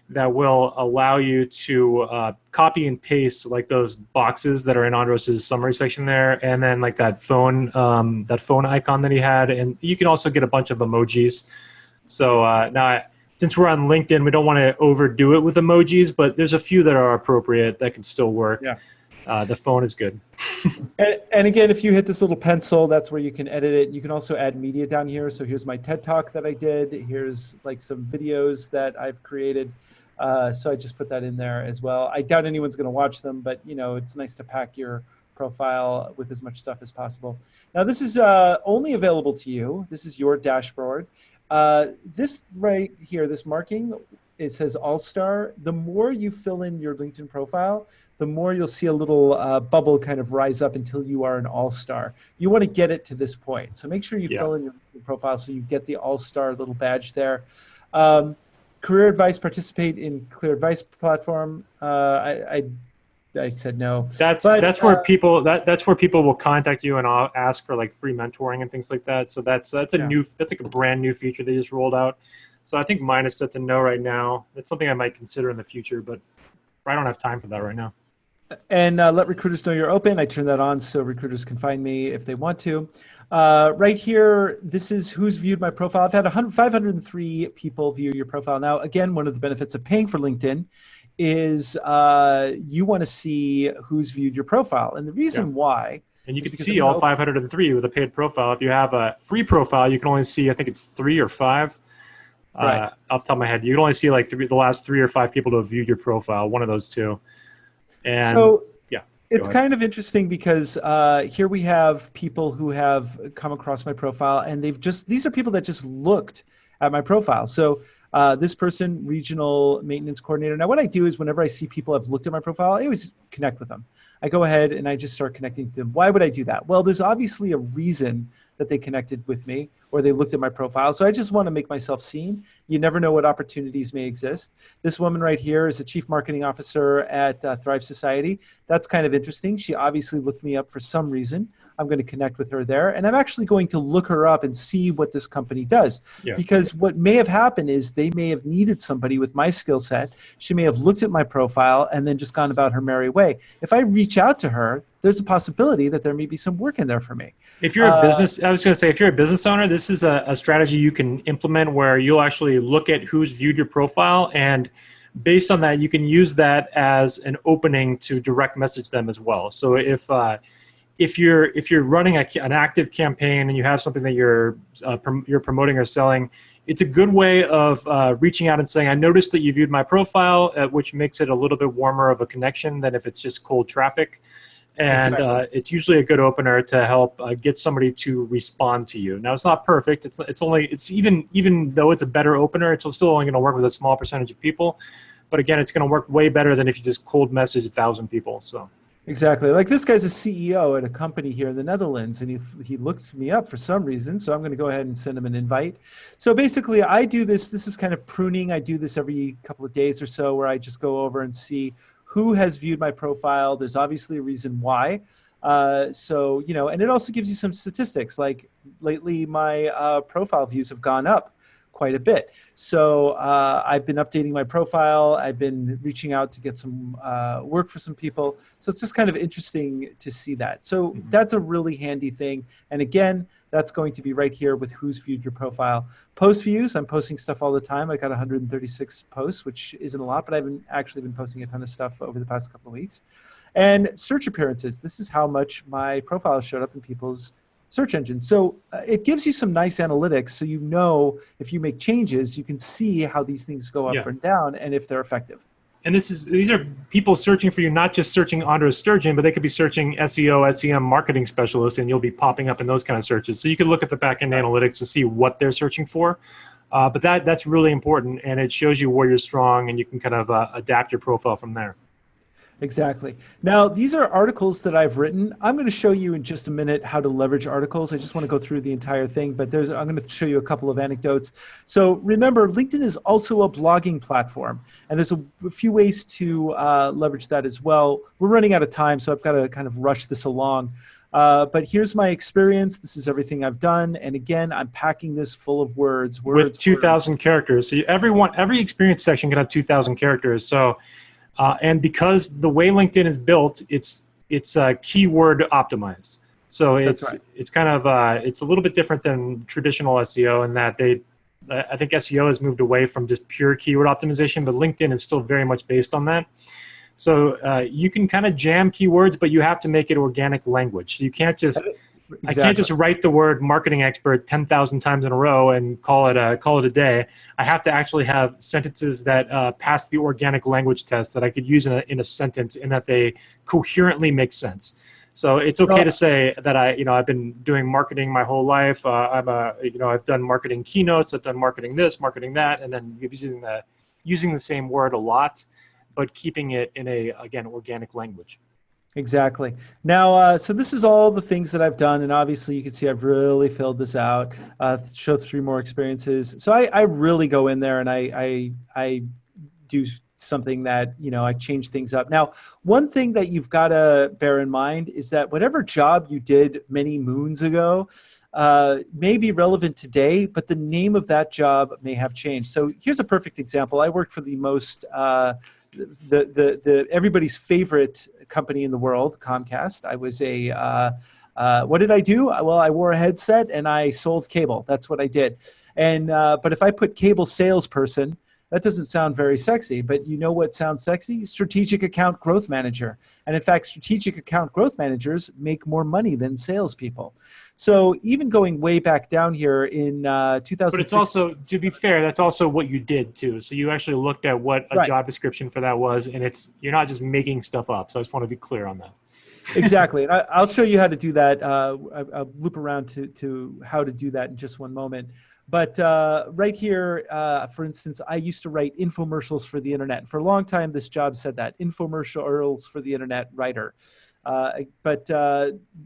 that will allow you to copy and paste like those boxes that are in Andros's summary section there, and then like that phone icon that he had, and you can also get a bunch of emojis. So now, since we're on LinkedIn, we don't want to overdo it with emojis, but there's a few that are appropriate that can still work. Yeah. The phone is good. And again, if you hit this little pencil, that's where you can edit it. You can also add media down here. So here's my TED Talk that I did. Here's like some videos that I've created. So I just put that in there as well. I doubt anyone's going to watch them, but it's nice to pack your profile with as much stuff as possible. Now this is only available to you. This is your dashboard. This right here, this marking, it says All-Star. The more you fill in your LinkedIn profile, the more you'll see a little bubble kind of rise up until you are an all-star. You want to get it to this point. So make sure you fill in your profile so you get the all-star little badge there. Career advice, participate in Clear Advice platform. I said no. That's where people will contact you and ask for like free mentoring and things like that. So that's like a brand new feature they just rolled out. So I think mine is set to no right now. It's something I might consider in the future, but I don't have time for that right now. And let recruiters know you're open. I turn that on so recruiters can find me if they want to. Right here, this is who's viewed my profile. I've had 503 people view your profile. Now, again, one of the benefits of paying for LinkedIn is you want to see who's viewed your profile. And the reason why. And you can see all 503 with a paid profile. If you have a free profile, you can only see, I think it's 3 or 5. Off the top of my head, you can only see like the last 3 or 5 people to have viewed your profile, one of those two. And so it's kind of interesting because here we have people who have come across my profile, and these are people that just looked at my profile. So this person, regional maintenance coordinator. Now what I do is whenever I see people have looked at my profile, I always connect with them. I go ahead and I just start connecting to them. Why would I do that? Well, there's obviously a reason that they connected with me or they looked at my profile. So I just want to make myself seen. You never know what opportunities may exist. This woman right here is a chief marketing officer at Thrive Society. That's kind of interesting. She obviously looked me up for some reason. I'm going to connect with her there. And I'm actually going to look her up and see what this company does. Yeah. Because what may have happened is they may have needed somebody with my skill set. She may have looked at my profile and then just gone about her merry way. If I reach out to her, there's a possibility that there may be some work in there for me. If you're a business, I was going to say, if you're a business owner, this is a strategy you can implement where you'll actually look at who's viewed your profile, and based on that, you can use that as an opening to direct message them as well. So if if you're running an active campaign and you have something that you're promoting or selling, it's a good way of reaching out and saying, I noticed that you viewed my profile, which makes it a little bit warmer of a connection than if it's just cold traffic. And Exactly. it's usually a good opener to help get somebody to respond to you. Now, it's not perfect. It's even though it's a better opener, it's still only going to work with a small percentage of people. But again, it's going to work way better than if you just cold message 1,000 people. So. Exactly. Like this guy's a CEO at a company here in the Netherlands, and he looked me up for some reason, so I'm going to go ahead and send him an invite. So basically, I do this. This is kind of pruning. I do this every couple of days or so, where I just go over and see who has viewed my profile. There's obviously a reason why. So, and it also gives you some statistics. Like lately, my profile views have gone up quite a bit. So I've been updating my profile. I've been reaching out to get some work for some people. So it's just kind of interesting to see that. So that's a really handy thing. And again, that's going to be right here with who's viewed your profile. Post views, I'm posting stuff all the time. I got 136 posts, which isn't a lot, but I've actually been posting a ton of stuff over the past couple of weeks. And search appearances, this is how much my profile showed up in people's search engine. So it gives you some nice analytics, so if you make changes, you can see how these things go up and down and if they're effective. And these are people searching for you, not just searching Andros Sturgeon, but they could be searching SEO, SEM, marketing specialist, and you'll be popping up in those kind of searches. So you can look at the back-end analytics to see what they're searching for. But that's really important, and it shows you where you're strong, and you can kind of adapt your profile from there. Exactly. Now, these are articles that I've written. I'm going to show you in just a minute how to leverage articles. I just want to go through the entire thing, but I'm going to show you a couple of anecdotes. So remember, LinkedIn is also a blogging platform, and there's a few ways to leverage that as well. We're running out of time, so I've got to kind of rush this along. But here's my experience. This is everything I've done. And again, I'm packing this full of words. With 2,000 characters. So every experience section can have 2,000 characters. So and because the way LinkedIn is built, it's keyword optimized. So it's kind of it's a little bit different than traditional SEO in that I think SEO has moved away from just pure keyword optimization, but LinkedIn is still very much based on that. So you can kind of jam keywords, but you have to make it organic language. You can't just I can't just write the word marketing expert 10,000 times in a row and call it a day. I have to actually have sentences that pass the organic language test that I could use in a sentence, and that they coherently make sense. So it's okay to say that I've been doing marketing my whole life. I've done marketing keynotes. I've done marketing this, marketing that, and then using the same word a lot, but keeping it in again, organic language. Exactly. Now, so this is all the things that I've done, and obviously you can see I've really filled this out. Show 3 more experiences. So I really go in there and I do something that, I change things up. Now, one thing that you've got to bear in mind is that whatever job you did many moons ago may be relevant today, but the name of that job may have changed. So here's a perfect example. I worked for the most everybody's favorite company in the world, Comcast. I was what did I do? Well, I wore a headset and I sold cable. That's what I did. And but if I put cable salesperson, that doesn't sound very sexy, but you know what sounds sexy? Strategic account growth manager. And in fact, strategic account growth managers make more money than salespeople. So even going way back down here in 2006. But it's also, to be fair, that's also what you did too. So you actually looked at what a job description for that was, and you're not just making stuff up. So I just want to be clear on that. Exactly. And I'll show you how to do that. I'll loop around to how to do that in just one moment. But right here, for instance, I used to write infomercials for the internet. For a long time, this job said that, infomercials for the internet writer. But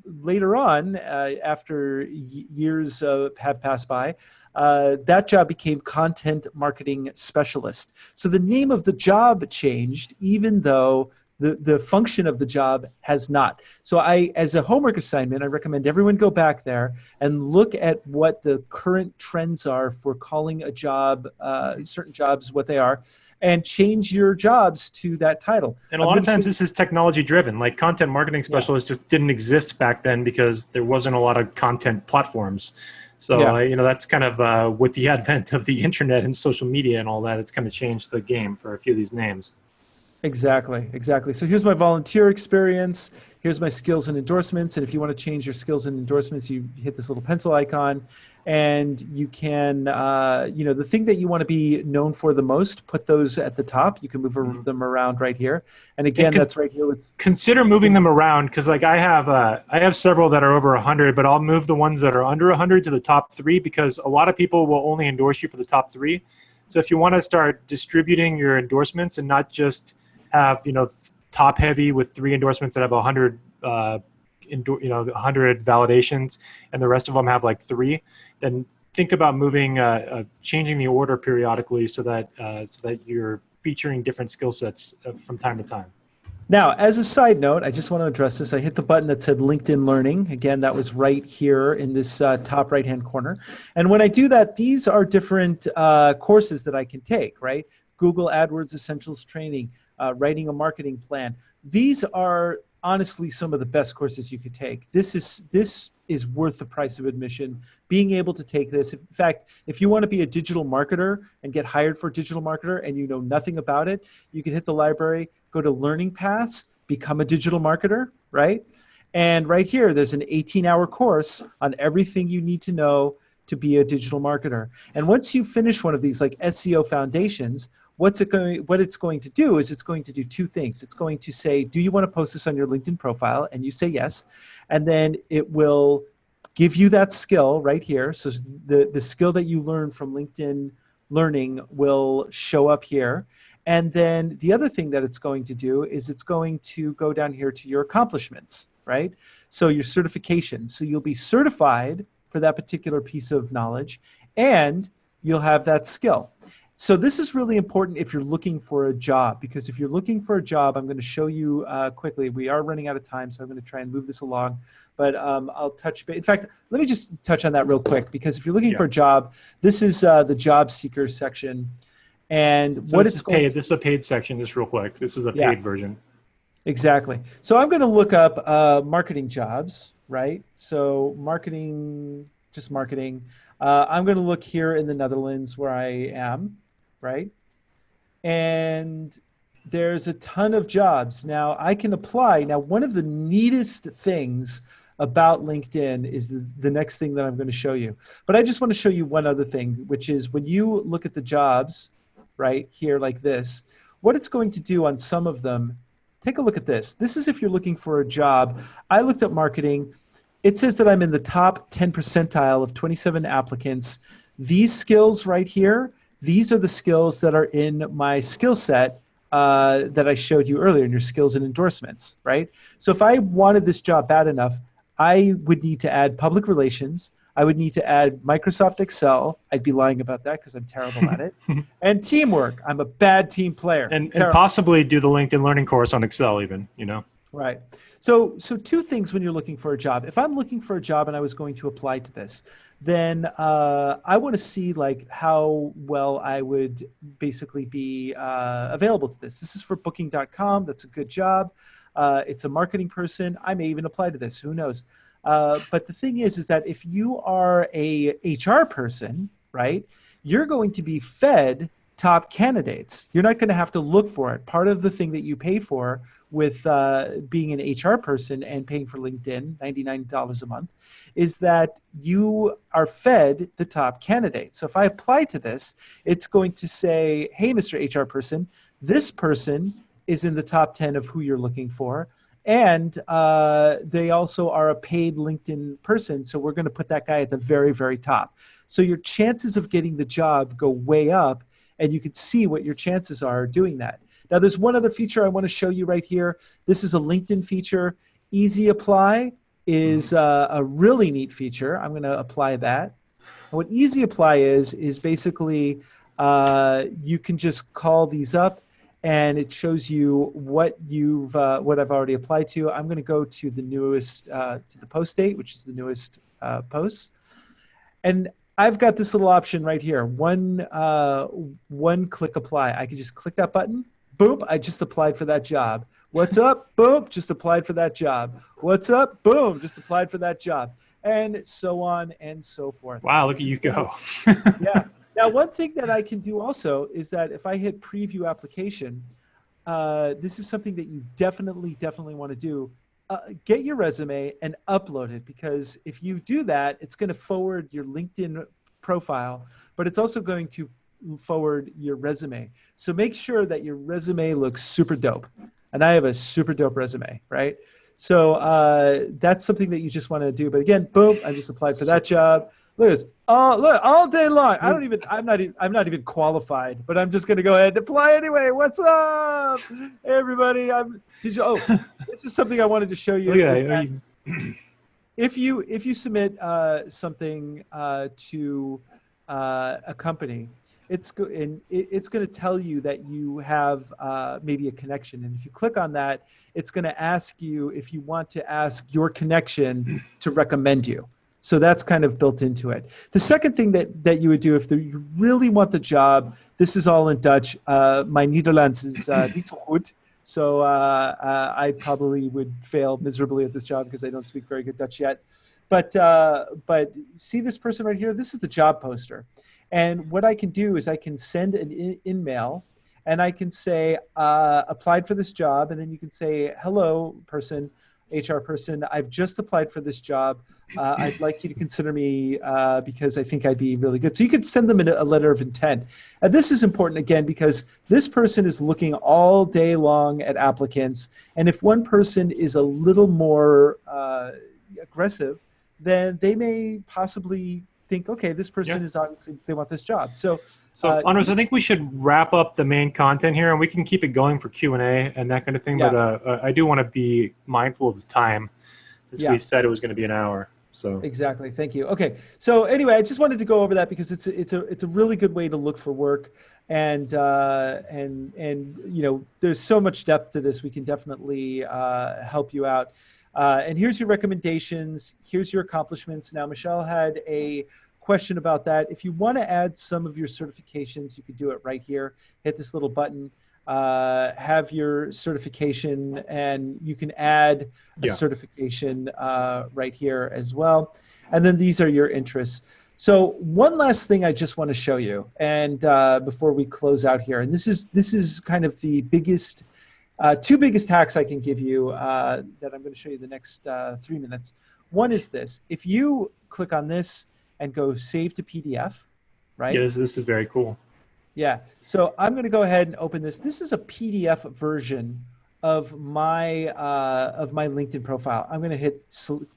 later on, after years have passed by, that job became content marketing specialist. So the name of the job changed, even though the function of the job has not. So as a homework assignment, I recommend everyone go back there and look at what the current trends are for calling a job, certain jobs, what they are, and change your jobs to that title. And a lot of times this is technology driven. Like content marketing specialist just didn't exist back then because there wasn't a lot of content platforms. So, that's kind of with the advent of the internet and social media and all that, it's kind of changed the game for a few of these names. Exactly, exactly. So here's my volunteer experience. Here's my skills and endorsements. And if you want to change your skills and endorsements, you hit this little pencil icon, and you can, the thing that you want to be known for the most, put those at the top. You can move them around right here. And again, that's right here. Consider moving them around, because like I have several that are over 100, but I'll move the ones that are under 100 to the top 3, because a lot of people will only endorse you for the top 3. So if you want to start distributing your endorsements and not just have, top heavy with 3 endorsements that have 100, 100 validations, and the rest of them have like 3, then think about moving, changing the order periodically so that you're featuring different skill sets from time to time. Now, as a side note, I just want to address this. I hit the button that said LinkedIn Learning. Again, that was right here in this top right-hand corner. And when I do that, these are different courses that I can take, right? Google AdWords Essentials Training, writing a marketing plan. These are honestly some of the best courses you could take. This is worth the price of admission. Being able to take this. In fact, if you want to be a digital marketer and get hired for a digital marketer and you know nothing about it, you can hit the library, go to Learning Paths, become a digital marketer, right? And right here, there's an 18-hour course on everything you need to know to be a digital marketer. And once you finish one of these, like SEO foundations, what it's going to do is it's going to do 2 things. It's going to say, do you want to post this on your LinkedIn profile? And you say yes. And then it will give you that skill right here. So the skill that you learn from LinkedIn Learning will show up here. And then the other thing that it's going to do is it's going to go down here to your accomplishments, right? So your certification. So you'll be certified for that particular piece of knowledge, and you'll have that skill. So this is really important if you're looking for a job, because if you're looking for a job, I'm going to show you quickly. We are running out of time, so I'm going to try and move this along. But I'll touch. In fact, let me just touch on that real quick, because if you're looking for a job, this is the job seeker section. And so this is a paid section, just real quick. This is a paid version. Exactly. So I'm going to look up marketing jobs, right? So marketing, just marketing. I'm going to look here in the Netherlands where I am, right? And there's a ton of jobs. Now I can apply. Now, one of the neatest things about LinkedIn is the next thing that I'm going to show you. But I just want to show you one other thing, which is when you look at the jobs right here like this, what it's going to do on some of them, take a look at this. This is if you're looking for a job. I looked up marketing. It says that I'm in the top 10 percentile of 27 applicants. These skills right here, these are the skills that are in my skill set that I showed you earlier in your skills and endorsements, right? So if I wanted this job bad enough, I would need to add public relations. I would need to add Microsoft Excel. I'd be lying about that because I'm terrible at it. And teamwork. I'm a bad team player. And possibly do the LinkedIn Learning course on Excel even, Right. So 2 things when you're looking for a job. If I'm looking for a job and I was going to apply to this, then I want to see like how well I would basically be available to this. This is for booking.com. That's a good job. It's a marketing person. I may even apply to this. Who knows? But the thing is that if you are a HR person, right, you're going to be fed top candidates. You're not going to have to look for it. Part of the thing that you pay for with being an HR person and paying for LinkedIn, $99 a month, is that you are fed the top candidates. So if I apply to this, it's going to say, hey, Mr. HR person, this person is in the top 10 of who you're looking for. And they also are a paid LinkedIn person. So we're going to put that guy at the very, very top. So your chances of getting the job go way up, and you can see what your chances are doing that. Now, there's one other feature I want to show you right here. This is a LinkedIn feature. Easy Apply is a really neat feature. I'm going to apply that. And what Easy Apply is basically you can just call these up, and it shows you what I've already applied to. I'm going to go to the newest, to the post date, which is the newest post. And I've got this little option right here. One click apply. I can just click that button. Boom, I just applied for that job. What's up? Boom, just applied for that job. What's up? Boom, just applied for that job. And so on and so forth. Wow, look at you go. Yeah. Now, one thing that I can do also is that if I hit preview application, this is something that you definitely want to do. Get your resume and upload it, because if you do that, it's going to forward your LinkedIn profile, but it's also going to forward your resume. So make sure that your resume looks super dope. And I have a super dope resume, right? So that's something that you just want to do. But again, boom, I just applied for that job. Look at this. Oh, look, all day long. I'm not even qualified, but I'm just going to go ahead and apply anyway. What's up, hey, everybody? This is something I wanted to show you. If you submit something to a company, it's going to tell you that you have maybe a connection, and if you click on that, it's going to ask you if you want to ask your connection to recommend you. So that's kind of built into it. The second thing that you would do if you really want the job, this is all in Dutch. My Nederlands is niet zo goed. So I probably would fail miserably at this job because I don't speak very good Dutch yet. But see this person right here? This is the job poster. And what I can do is I can send an email, and I can say, applied for this job. And then you can say, hello, person, HR person, I've just applied for this job. I'd like you to consider me because I think I'd be really good. So you could send them a letter of intent. And this is important, again, because this person is looking all day long at applicants. And if one person is a little more aggressive, then they may possibly think, okay, this person is obviously, they want this job. So Andros, I think we should wrap up the main content here, and we can keep it going for Q&A and that kind of thing. Yeah. But I do want to be mindful of the time, since we said it was going to be an hour. So exactly. Thank you. Okay. So anyway, I just wanted to go over that because it's a really good way to look for work, and you know, there's so much depth to this. We can definitely help you out. And here's your recommendations. Here's your accomplishments. Now, Michelle had a question about that. If you want to add some of your certifications, you could do it right here. Hit this little button, have your certification, and you can add a certification right here as well. And then these are your interests. So one last thing I just want to show you, and before we close out here, and this is kind of the biggest, two biggest hacks I can give you that I'm going to show you the next 3 minutes. One is this. If you click on this and go save to PDF, right? Yeah, this is very cool. Yeah. So I'm going to go ahead and open this. This is a PDF version of my LinkedIn profile. I'm going to hit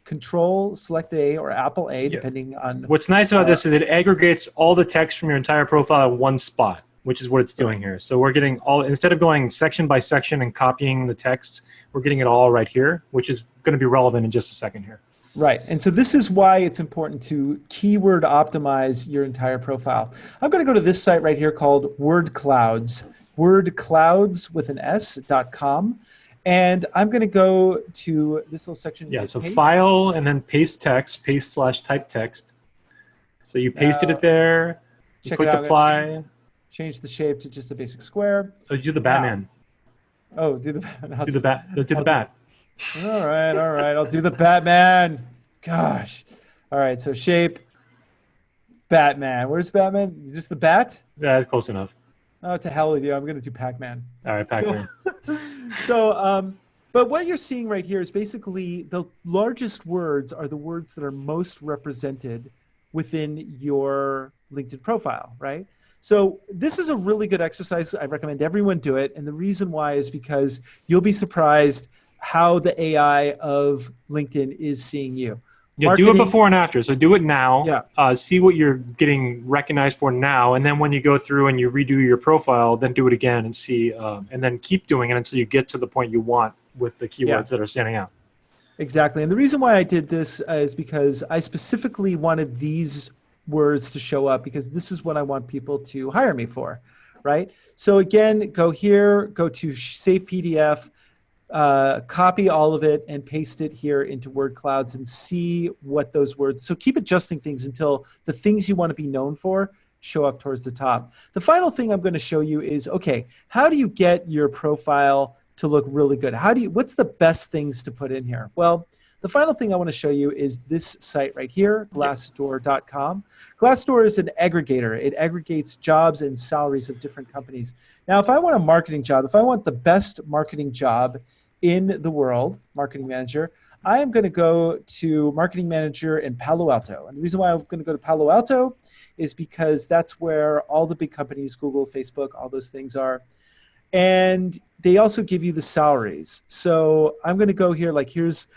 Control, Select A, or Apple A, depending on. What's nice about this is it aggregates all the text from your entire profile at one spot, which is what it's doing here. So we're getting all, instead of going section by section and copying the text, we're getting it all right here, which is going to be relevant in just a second here. Right. And so this is why it's important to keyword optimize your entire profile. I'm going to go to this site right here called WordClouds, wordclouds with an S.com. And I'm going to go to this little section. Yeah, so file and then paste text, paste/type text. So you pasted it there, you click apply. Change the shape to just a basic square. Oh, do the Batman. Oh, do the Batman. Do the bat. All right. I'll do the Batman. Gosh. All right. So shape, Batman. Where's Batman? Just the bat? Yeah, that's close enough. Oh, to hell with you. I'm going to do Pac-Man. All right, Pac-Man. But what you're seeing right here is basically the largest words are the words that are most represented within your LinkedIn profile, right? So this is a really good exercise. I recommend everyone do it. And the reason why is because you'll be surprised how the AI of LinkedIn is seeing you. Yeah, do it before and after. So do it now. Yeah. See what you're getting recognized for now. And then when you go through and you redo your profile, then do it again and see, and then keep doing it until you get to the point you want with the keywords that are standing out. Exactly. And the reason why I did this is because I specifically wanted these words to show up because this is what I want people to hire me for, right? So again, go here, go to Save PDF, copy all of it and paste it here into word clouds and see what those words, so keep adjusting things until the things you want to be known for show up towards the top. The final thing I'm going to show you is, okay, how do you get your profile to look really good? What's the best things to put in here? Well, The final thing I want to show you is this site right here, Glassdoor.com. Glassdoor is an aggregator. It aggregates jobs and salaries of different companies. Now, if I want a marketing job, if I want the best marketing job in the world, marketing manager, I am going to go to marketing manager in Palo Alto. And the reason why I'm going to go to Palo Alto is because that's where all the big companies, Google, Facebook, all those things are. And they also give you the salaries. So I'm going to go here, like here's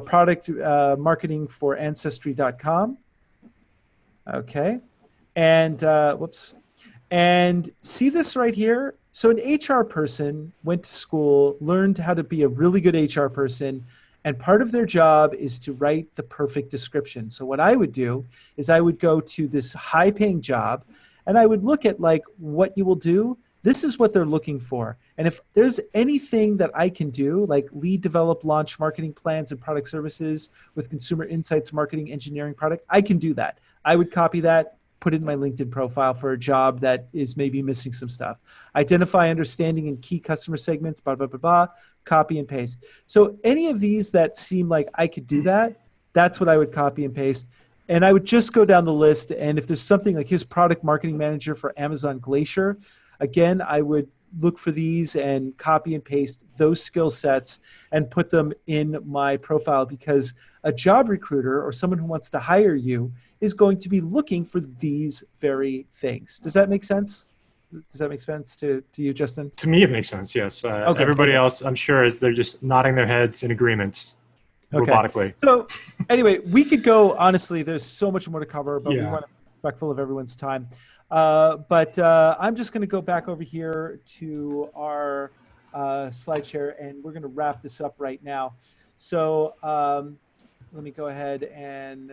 product marketing for Ancestry.com. Okay. And whoops. And see this right here? So an HR person went to school, learned how to be a really good HR person, and part of their job is to write the perfect description. So what I would do is I would go to this high-paying job, and I would look at like what you will do. This is what they're looking for. And if there's anything that I can do, like lead, develop, launch marketing plans and product services with consumer insights, marketing, engineering, product, I can do that. I would copy that, put it in my LinkedIn profile for a job that is maybe missing some stuff. Identify understanding in key customer segments, blah, blah, blah, blah, copy and paste. So any of these that seem like I could do that, that's what I would copy and paste. And I would just go down the list. And if there's something like his product marketing manager for Amazon Glacier, again, I would look for these and copy and paste those skill sets and put them in my profile, because a job recruiter or someone who wants to hire you is going to be looking for these very things. Does that make sense? Does that make sense to you, Justin? To me, it makes sense, yes. Okay. Everybody else, I'm sure, they're just nodding their heads in agreement robotically. So anyway, we could go, honestly, there's so much more to cover, but we want to be respectful of everyone's time. But I'm just going to go back over here to our slide share, and we're going to wrap this up right now. So let me go ahead and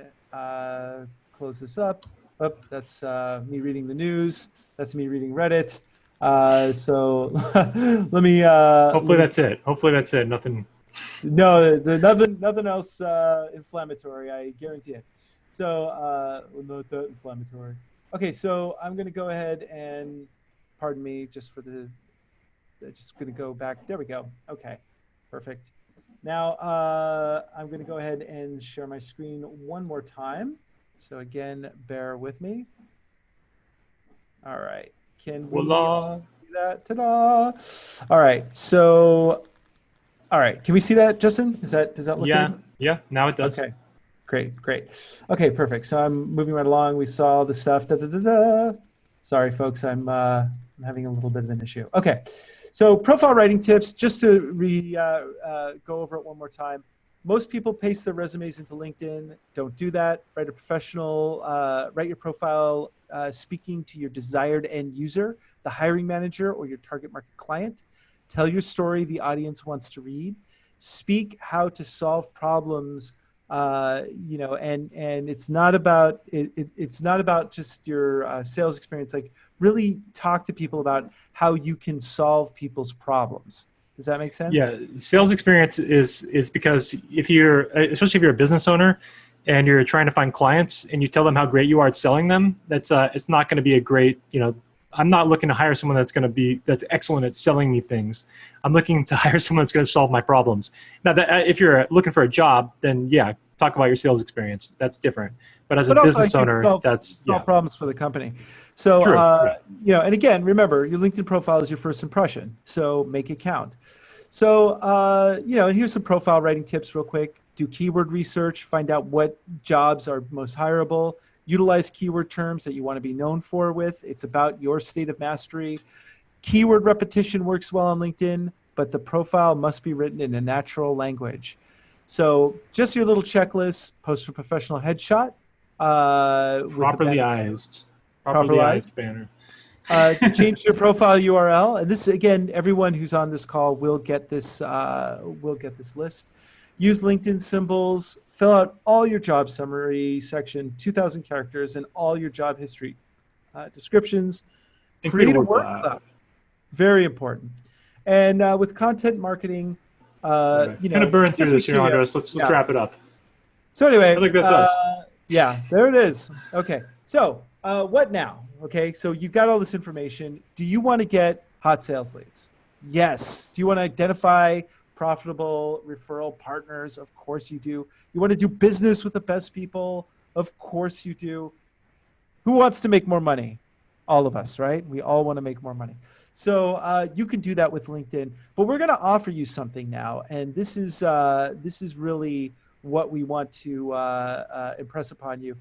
close this up. Oh, that's me reading the news. That's me reading Reddit. So let me. Hopefully that's it. Hopefully that's it. Nothing. No, nothing else inflammatory. I guarantee it. So not that inflammatory. Okay, so I'm going to go ahead and, pardon me, just going to go back. There we go. Okay, perfect. Now I'm going to go ahead and share my screen one more time. So again, bear with me. All right. Can we do that? Ta-da! All right. So, all right. Can we see that, Justin? Does that look good? Yeah. Now it does. Okay. Great. Okay, perfect. So I'm moving right along. We saw all the stuff. Sorry, folks. I'm having a little bit of an issue. Okay. So profile writing tips, just to go over it one more time. Most people paste their resumes into LinkedIn. Don't do that. Write a professional, write your profile speaking to your desired end user, the hiring manager or your target market client. Tell your story the audience wants to read. Speak how to solve problems, and it's not about it's not about just your sales experience. Like really talk to people about how you can solve people's problems. Does that make sense? Yeah, sales experience is because especially if you're a business owner and you're trying to find clients and you tell them how great you are at selling them, it's not going to be a great, I'm not looking to hire someone that's excellent at selling me things. I'm looking to hire someone that's going to solve my problems. Now, if you're looking for a job, then yeah, talk about your sales experience. That's different. But as a business owner, solve problems for the company. So, True. And again, remember, your LinkedIn profile is your first impression. So make it count. So, and here's some profile writing tips real quick. Do keyword research, find out what jobs are most hireable. Utilize keyword terms that you want to be known for with. It's about your state of mastery. Keyword repetition works well on LinkedIn, but the profile must be written in a natural language. So just your little checklist, post a professional headshot. Properly eyed banner. Change your profile URL. And this, again, everyone who's on this call will get this list. Use LinkedIn symbols. Fill out all your job summary section, 2,000 characters, and all your job history descriptions. Create a word cloud. Very important. And with content marketing, kind of burn through this here, Andros. Let's wrap it up. So anyway, I think that's us. Yeah, there it is. Okay, so what now? Okay, so you've got all this information. Do you want to get hot sales leads? Yes. Do you want to identify profitable referral partners? Of course you do. You want to do business with the best people? Of course you do. Who wants to make more money? All of us, right? We all want to make more money. So you can do that with LinkedIn. But we're going to offer you something now, and this is really what we want to impress upon you.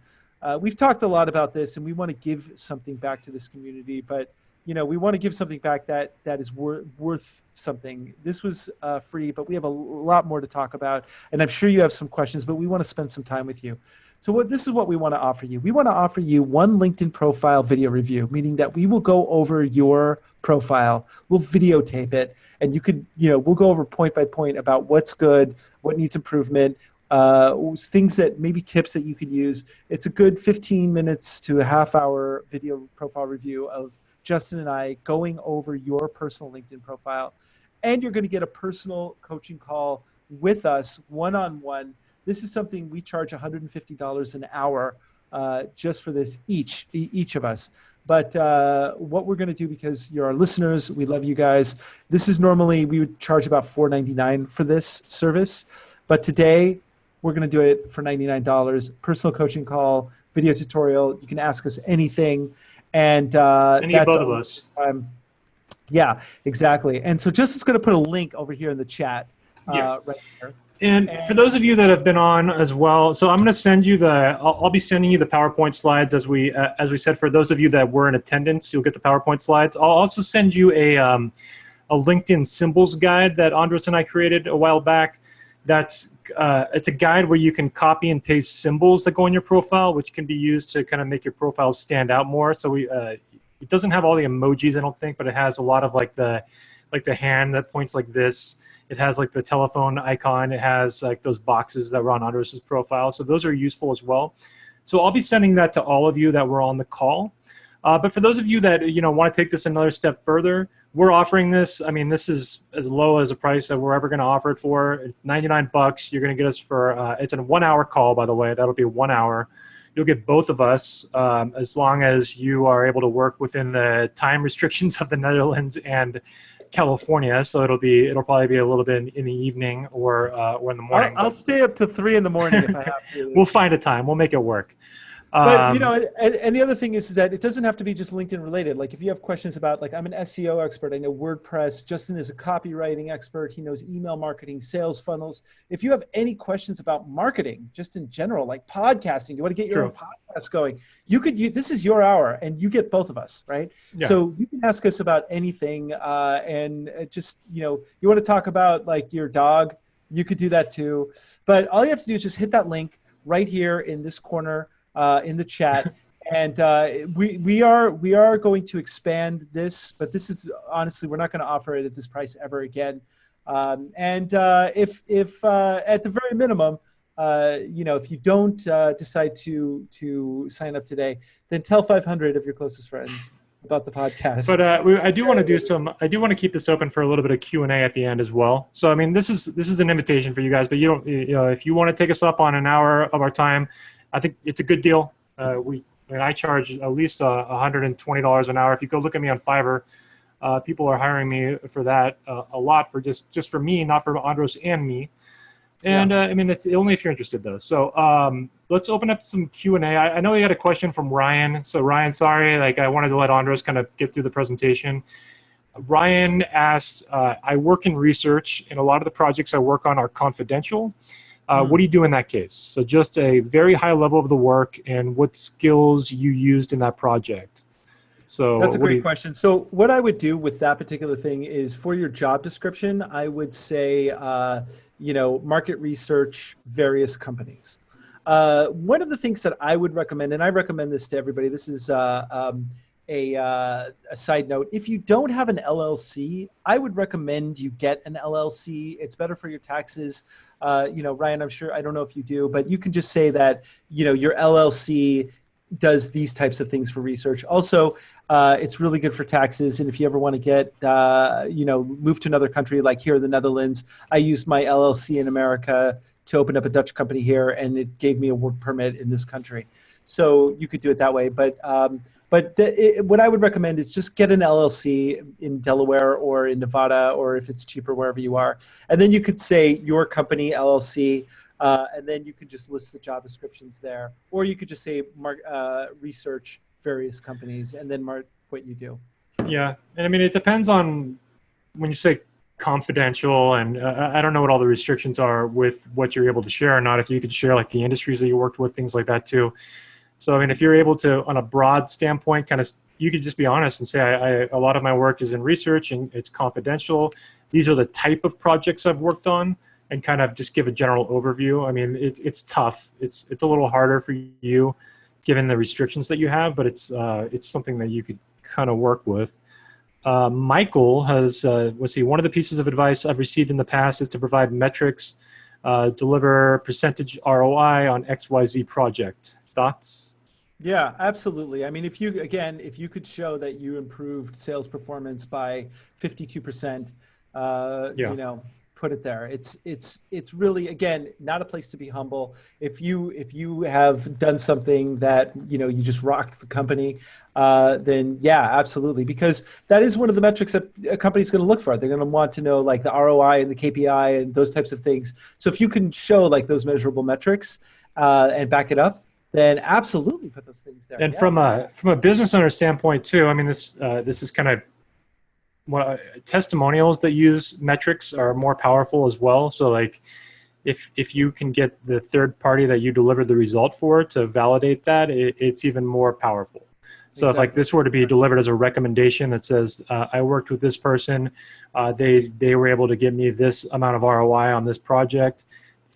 We've talked a lot about this, and we want to give something back to this community, but we want to give something back that is worth something. This was free, but we have a lot more to talk about, and I'm sure you have some questions, but we want to spend some time with you. So this is what we want to offer you. We want to offer you one LinkedIn profile video review, meaning that we will go over your profile, we'll videotape it, and you could, we'll go over point by point about what's good, what needs improvement, things that maybe tips that you could use. It's a good 15 minutes to a half hour video profile review of Justin and I going over your personal LinkedIn profile, and you're going to get a personal coaching call with us one-on-one. This is something we charge $150 an hour just for this, each of us. But what we're going to do, because you're our listeners, we love you guys. This is normally, we would charge about $4.99 for this service. But today, we're going to do it for $99. Personal coaching call, video tutorial. You can ask us anything. And any of both of us. Yeah, exactly. And so Justin's going to put a link over here in the chat right here. And for those of you that have been on as well, so I'm going to send you I'll be sending you the PowerPoint slides as we said. For those of you that were in attendance, you'll get the PowerPoint slides. I'll also send you a LinkedIn symbols guide that Andros and I created a while back. It's a guide where you can copy and paste symbols that go in your profile, which can be used to kind of make your profile stand out more. So it doesn't have all the emojis, I don't think, but it has a lot of like the hand that points like this. It has like the telephone icon. It has like those boxes that were on Andros' profile. So those are useful as well. So I'll be sending that to all of you that were on the call. But for those of you that want to take this another step further, we're offering this. I mean, this is as low as a price that we're ever going to offer it for. It's $99. You're going to get us for it's a 1 hour call, by the way. That'll be 1 hour. You'll get both of us as long as you are able to work within the time restrictions of the Netherlands and California. So it'll probably be a little bit in the evening or in the morning. I'll stay up to 3 in the morning if I have to. We'll find a time. We'll make it work. But and the other thing is that it doesn't have to be just LinkedIn related. Like if you have questions about, like, I'm an SEO expert, I know WordPress. Justin is a copywriting expert. He knows email marketing, sales funnels. If you have any questions about marketing, just in general, like podcasting, you want to get your own podcast going, this is your hour, and you get both of us, right? Yeah. So you can ask us about anything, and just you want to talk about like your dog, you could do that too. But all you have to do is just hit that link right here in this corner. In the chat, and we are going to expand this, but this is honestly, we're not going to offer it at this price ever again. And if at the very minimum, if you don't decide to sign up today, then tell 500 of your closest friends about the podcast. But I do want to keep this open for a little bit of Q&A at the end as well. So I mean, this is an invitation for you guys, but if you want to take us up on an hour of our time, I think it's a good deal. I charge at least $120 an hour. If you go look at me on Fiverr, people are hiring me for that a lot, for just for me, not for Andros and me. And I mean, it's only if you're interested though. So let's open up some Q&A. I know we had a question from Ryan. So Ryan, sorry, I wanted to let Andros kind of get through the presentation. Ryan asked, I work in research, and a lot of the projects I work on are confidential. What do you do in that case? So just a very high level of the work and what skills you used in that project. So that's a great question. So what I would do with that particular thing is, for your job description, I would say, market research, various companies. One of the things that I would recommend, and I recommend this to everybody, this is a side note. If you don't have an LLC, I would recommend you get an LLC. It's better for your taxes. Ryan, I'm sure, I don't know if you do, but you can just say that, your LLC does these types of things for research. Also, it's really good for taxes. And if you ever want to get, move to another country, like here in the Netherlands, I used my LLC in America to open up a Dutch company here, and it gave me a work permit in this country. So you could do it that way. But what I would recommend is just get an LLC in Delaware or in Nevada, or if it's cheaper, wherever you are. And then you could say your company LLC, and then you could just list the job descriptions there. Or you could just say research various companies and then mark what you do. Yeah. And I mean, it depends on when you say confidential, and I don't know what all the restrictions are with what you're able to share or not. If you could share like the industries that you worked with, things like that too. So, I mean, if you're able to, on a broad standpoint, kind of, you could just be honest and say, a lot of my work is in research and it's confidential. These are the type of projects I've worked on, and kind of just give a general overview. I mean, it's tough. It's a little harder for you given the restrictions that you have, but it's something that you could kind of work with. Michael has, one of the pieces of advice I've received in the past is to provide metrics, deliver percentage ROI on XYZ project. Thoughts? Yeah, absolutely. I mean, if you could show that you improved sales performance by 52%, put it there. It's really, again, not a place to be humble. If you have done something that, you just rocked the company, then yeah, absolutely. Because that is one of the metrics that a company's going to look for. They're going to want to know like the ROI and the KPI and those types of things. So if you can show like those measurable metrics and back it up, then absolutely put those things there. And from a business owner standpoint too, I mean, this is kind of, testimonials that use metrics are more powerful as well. So like if you can get the third party that you delivered the result for to validate that, it's even more powerful. So exactly. If like this were to be delivered as a recommendation that says, I worked with this person, they were able to give me this amount of ROI on this project,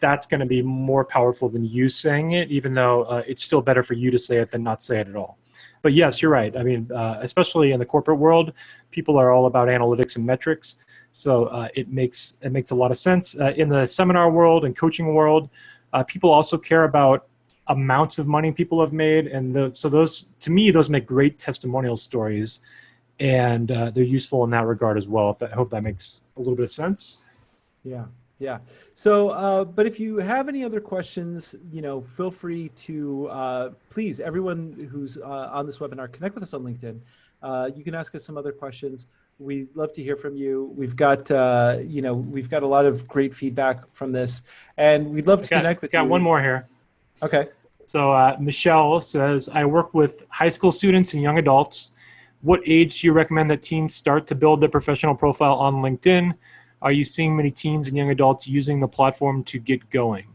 that's going to be more powerful than you saying it, even though it's still better for you to say it than not say it at all. But yes, you're right. I mean, especially in the corporate world, people are all about analytics and metrics. So it makes a lot of sense. In the seminar world and coaching world, people also care about amounts of money people have made. And so those, to me, those make great testimonial stories. And they're useful in that regard as well. I hope that makes a little bit of sense. Yeah. Yeah. So, but if you have any other questions, feel free to, please, everyone who's on this webinar, connect with us on LinkedIn. You can ask us some other questions. We'd love to hear from you. We've got, we've got a lot of great feedback from this, and we'd love to connect with you. Got one more here. Okay. So Michelle says, I work with high school students and young adults. What age do you recommend that teens start to build their professional profile on LinkedIn? Are you seeing many teens and young adults using the platform to get going?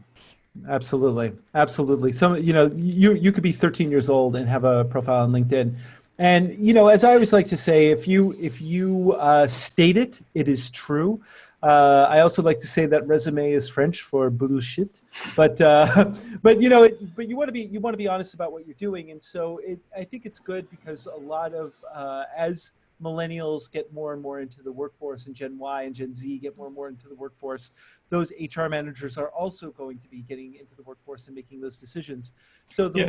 Absolutely. Absolutely. Some, you could be 13 years old and have a profile on LinkedIn. And, as I always like to say, if you state it, it is true. I also like to say that resume is French for bullshit, but you want to be honest about what you're doing. And so I think it's good because a lot of, as millennials get more and more into the workforce, and Gen Y and Gen Z get more and more into the workforce, those HR managers are also going to be getting into the workforce and making those decisions. So the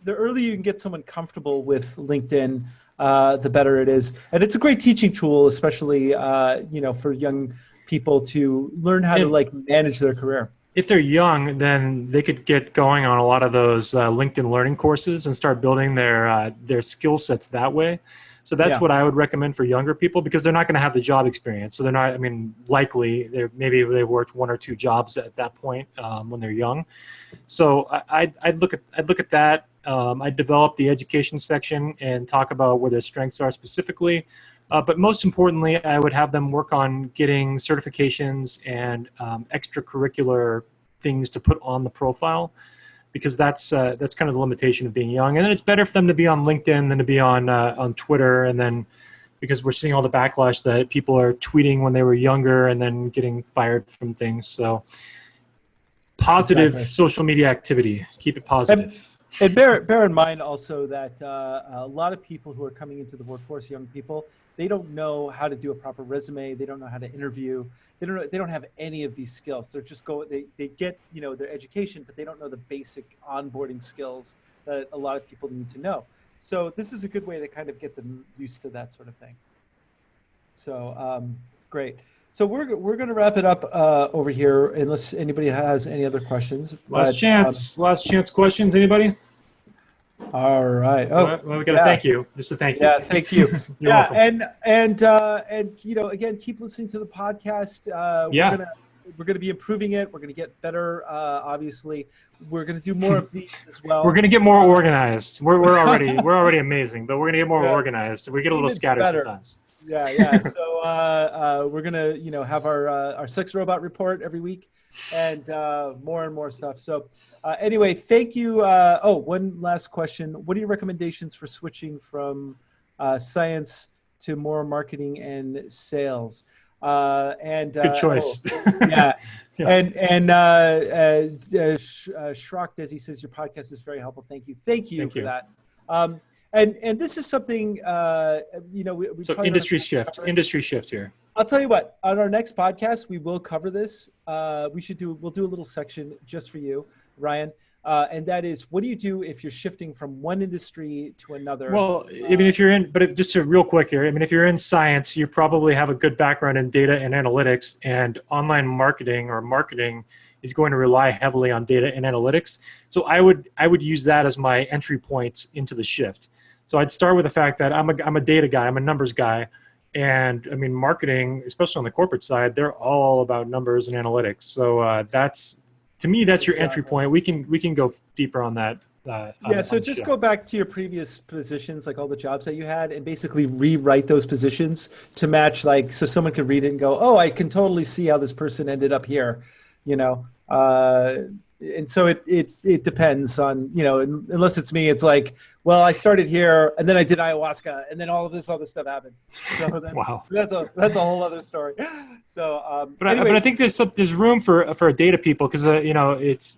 earlier you can get someone comfortable with LinkedIn, the better it is. And it's a great teaching tool, especially, for young people to learn how to manage their career. If they're young, then they could get going on a lot of those LinkedIn learning courses and start building their skill sets that way. So that's what I would recommend for younger people, because they're not going to have the job experience. So they're not, likely maybe they worked one or two jobs at that point when they're young. So I'd look at that. I'd develop the education section and talk about where their strengths are specifically. But most importantly, I would have them work on getting certifications and extracurricular things to put on the profile, because that's kind of the limitation of being young. And then it's better for them to be on LinkedIn than to be on Twitter. And then because we're seeing all the backlash that people are tweeting when they were younger and then getting fired from things. So positive social media activity, keep it positive. And bear in mind also that a lot of people who are coming into the workforce, young people, they don't know how to do a proper resume. They don't know how to interview. They don't have any of these skills. They're just they get their education, but they don't know the basic onboarding skills that a lot of people need to know. So this is a good way to kind of get them used to that sort of thing. So great. So we're going to wrap it up over here, unless anybody has any other questions. Last chance questions. Anybody? All right. Oh, Well, we got to thank you. Just a thank you. Yeah, thank you. You're welcome. And again, keep listening to the podcast. Yeah. We're gonna be improving it. We're gonna get better. Obviously, we're gonna do more of these as well. We're gonna get more organized. We're already amazing, but we're gonna get more organized. We get a little scattered sometimes. Yeah. So we're gonna have our sex robot report every week, and more and more stuff. So anyway, thank you. One last question. What are your recommendations for switching from science to more marketing and sales? Good choice. Yeah. And Shrock Desi says your podcast is very helpful. Thank you for that. And this is something we so industry shift here. I'll tell you what, on our next podcast we will cover this. We'll do a little section just for you, Ryan. And that is, what do you do if you're shifting from one industry to another? Well, I mean, just real quick here, I mean, if you're in science, you probably have a good background in data and analytics, and online marketing or marketing is going to rely heavily on data and analytics. So I would use that as my entry points into the shift. So I'd start with the fact that I'm a data guy, I'm a numbers guy. And I mean, marketing, especially on the corporate side, they're all about numbers and analytics. So to me, that's your entry point. We can go deeper on that. So just go back to your previous positions, like all the jobs that you had, and basically rewrite those positions to match, so someone could read it and go, oh, I can totally see how this person ended up here, and so it depends on, unless it's me, it's like, well, I started here and then I did ayahuasca and then all of this other stuff happened. So that's a whole other story. So, but I think there's room for data people, because it's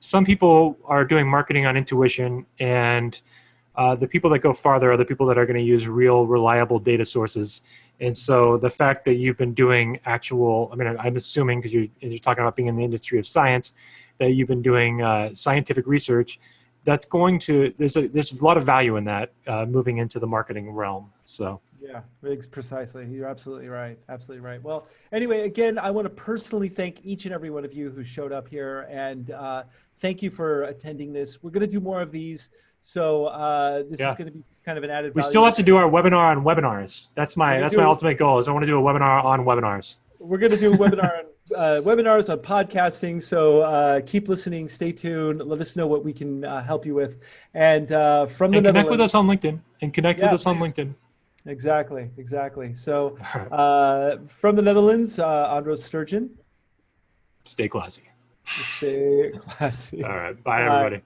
some people are doing marketing on intuition, and the people that go farther are the people that are going to use real, reliable data sources. And so the fact that you've been doing I'm assuming, because you're talking about being in the industry of science, that you've been doing scientific research, there's a lot of value in that moving into the marketing realm. So yeah, precisely. You're absolutely right. Absolutely right. Well, anyway, again, I want to personally thank each and every one of you who showed up here, and thank you for attending this. We're going to do more of these. So this is going to be kind of an added value. We still have to do our webinar on webinars. That's my ultimate goal, is I want to do a webinar on webinars. We're going to do a webinar on webinars on podcasting. So keep listening. Stay tuned. Let us know what we can help you with. And from the Netherlands, connect with us on LinkedIn. On LinkedIn. Exactly. So from the Netherlands, Andros Sturgeon. Stay classy. Stay classy. All right. Bye, everybody.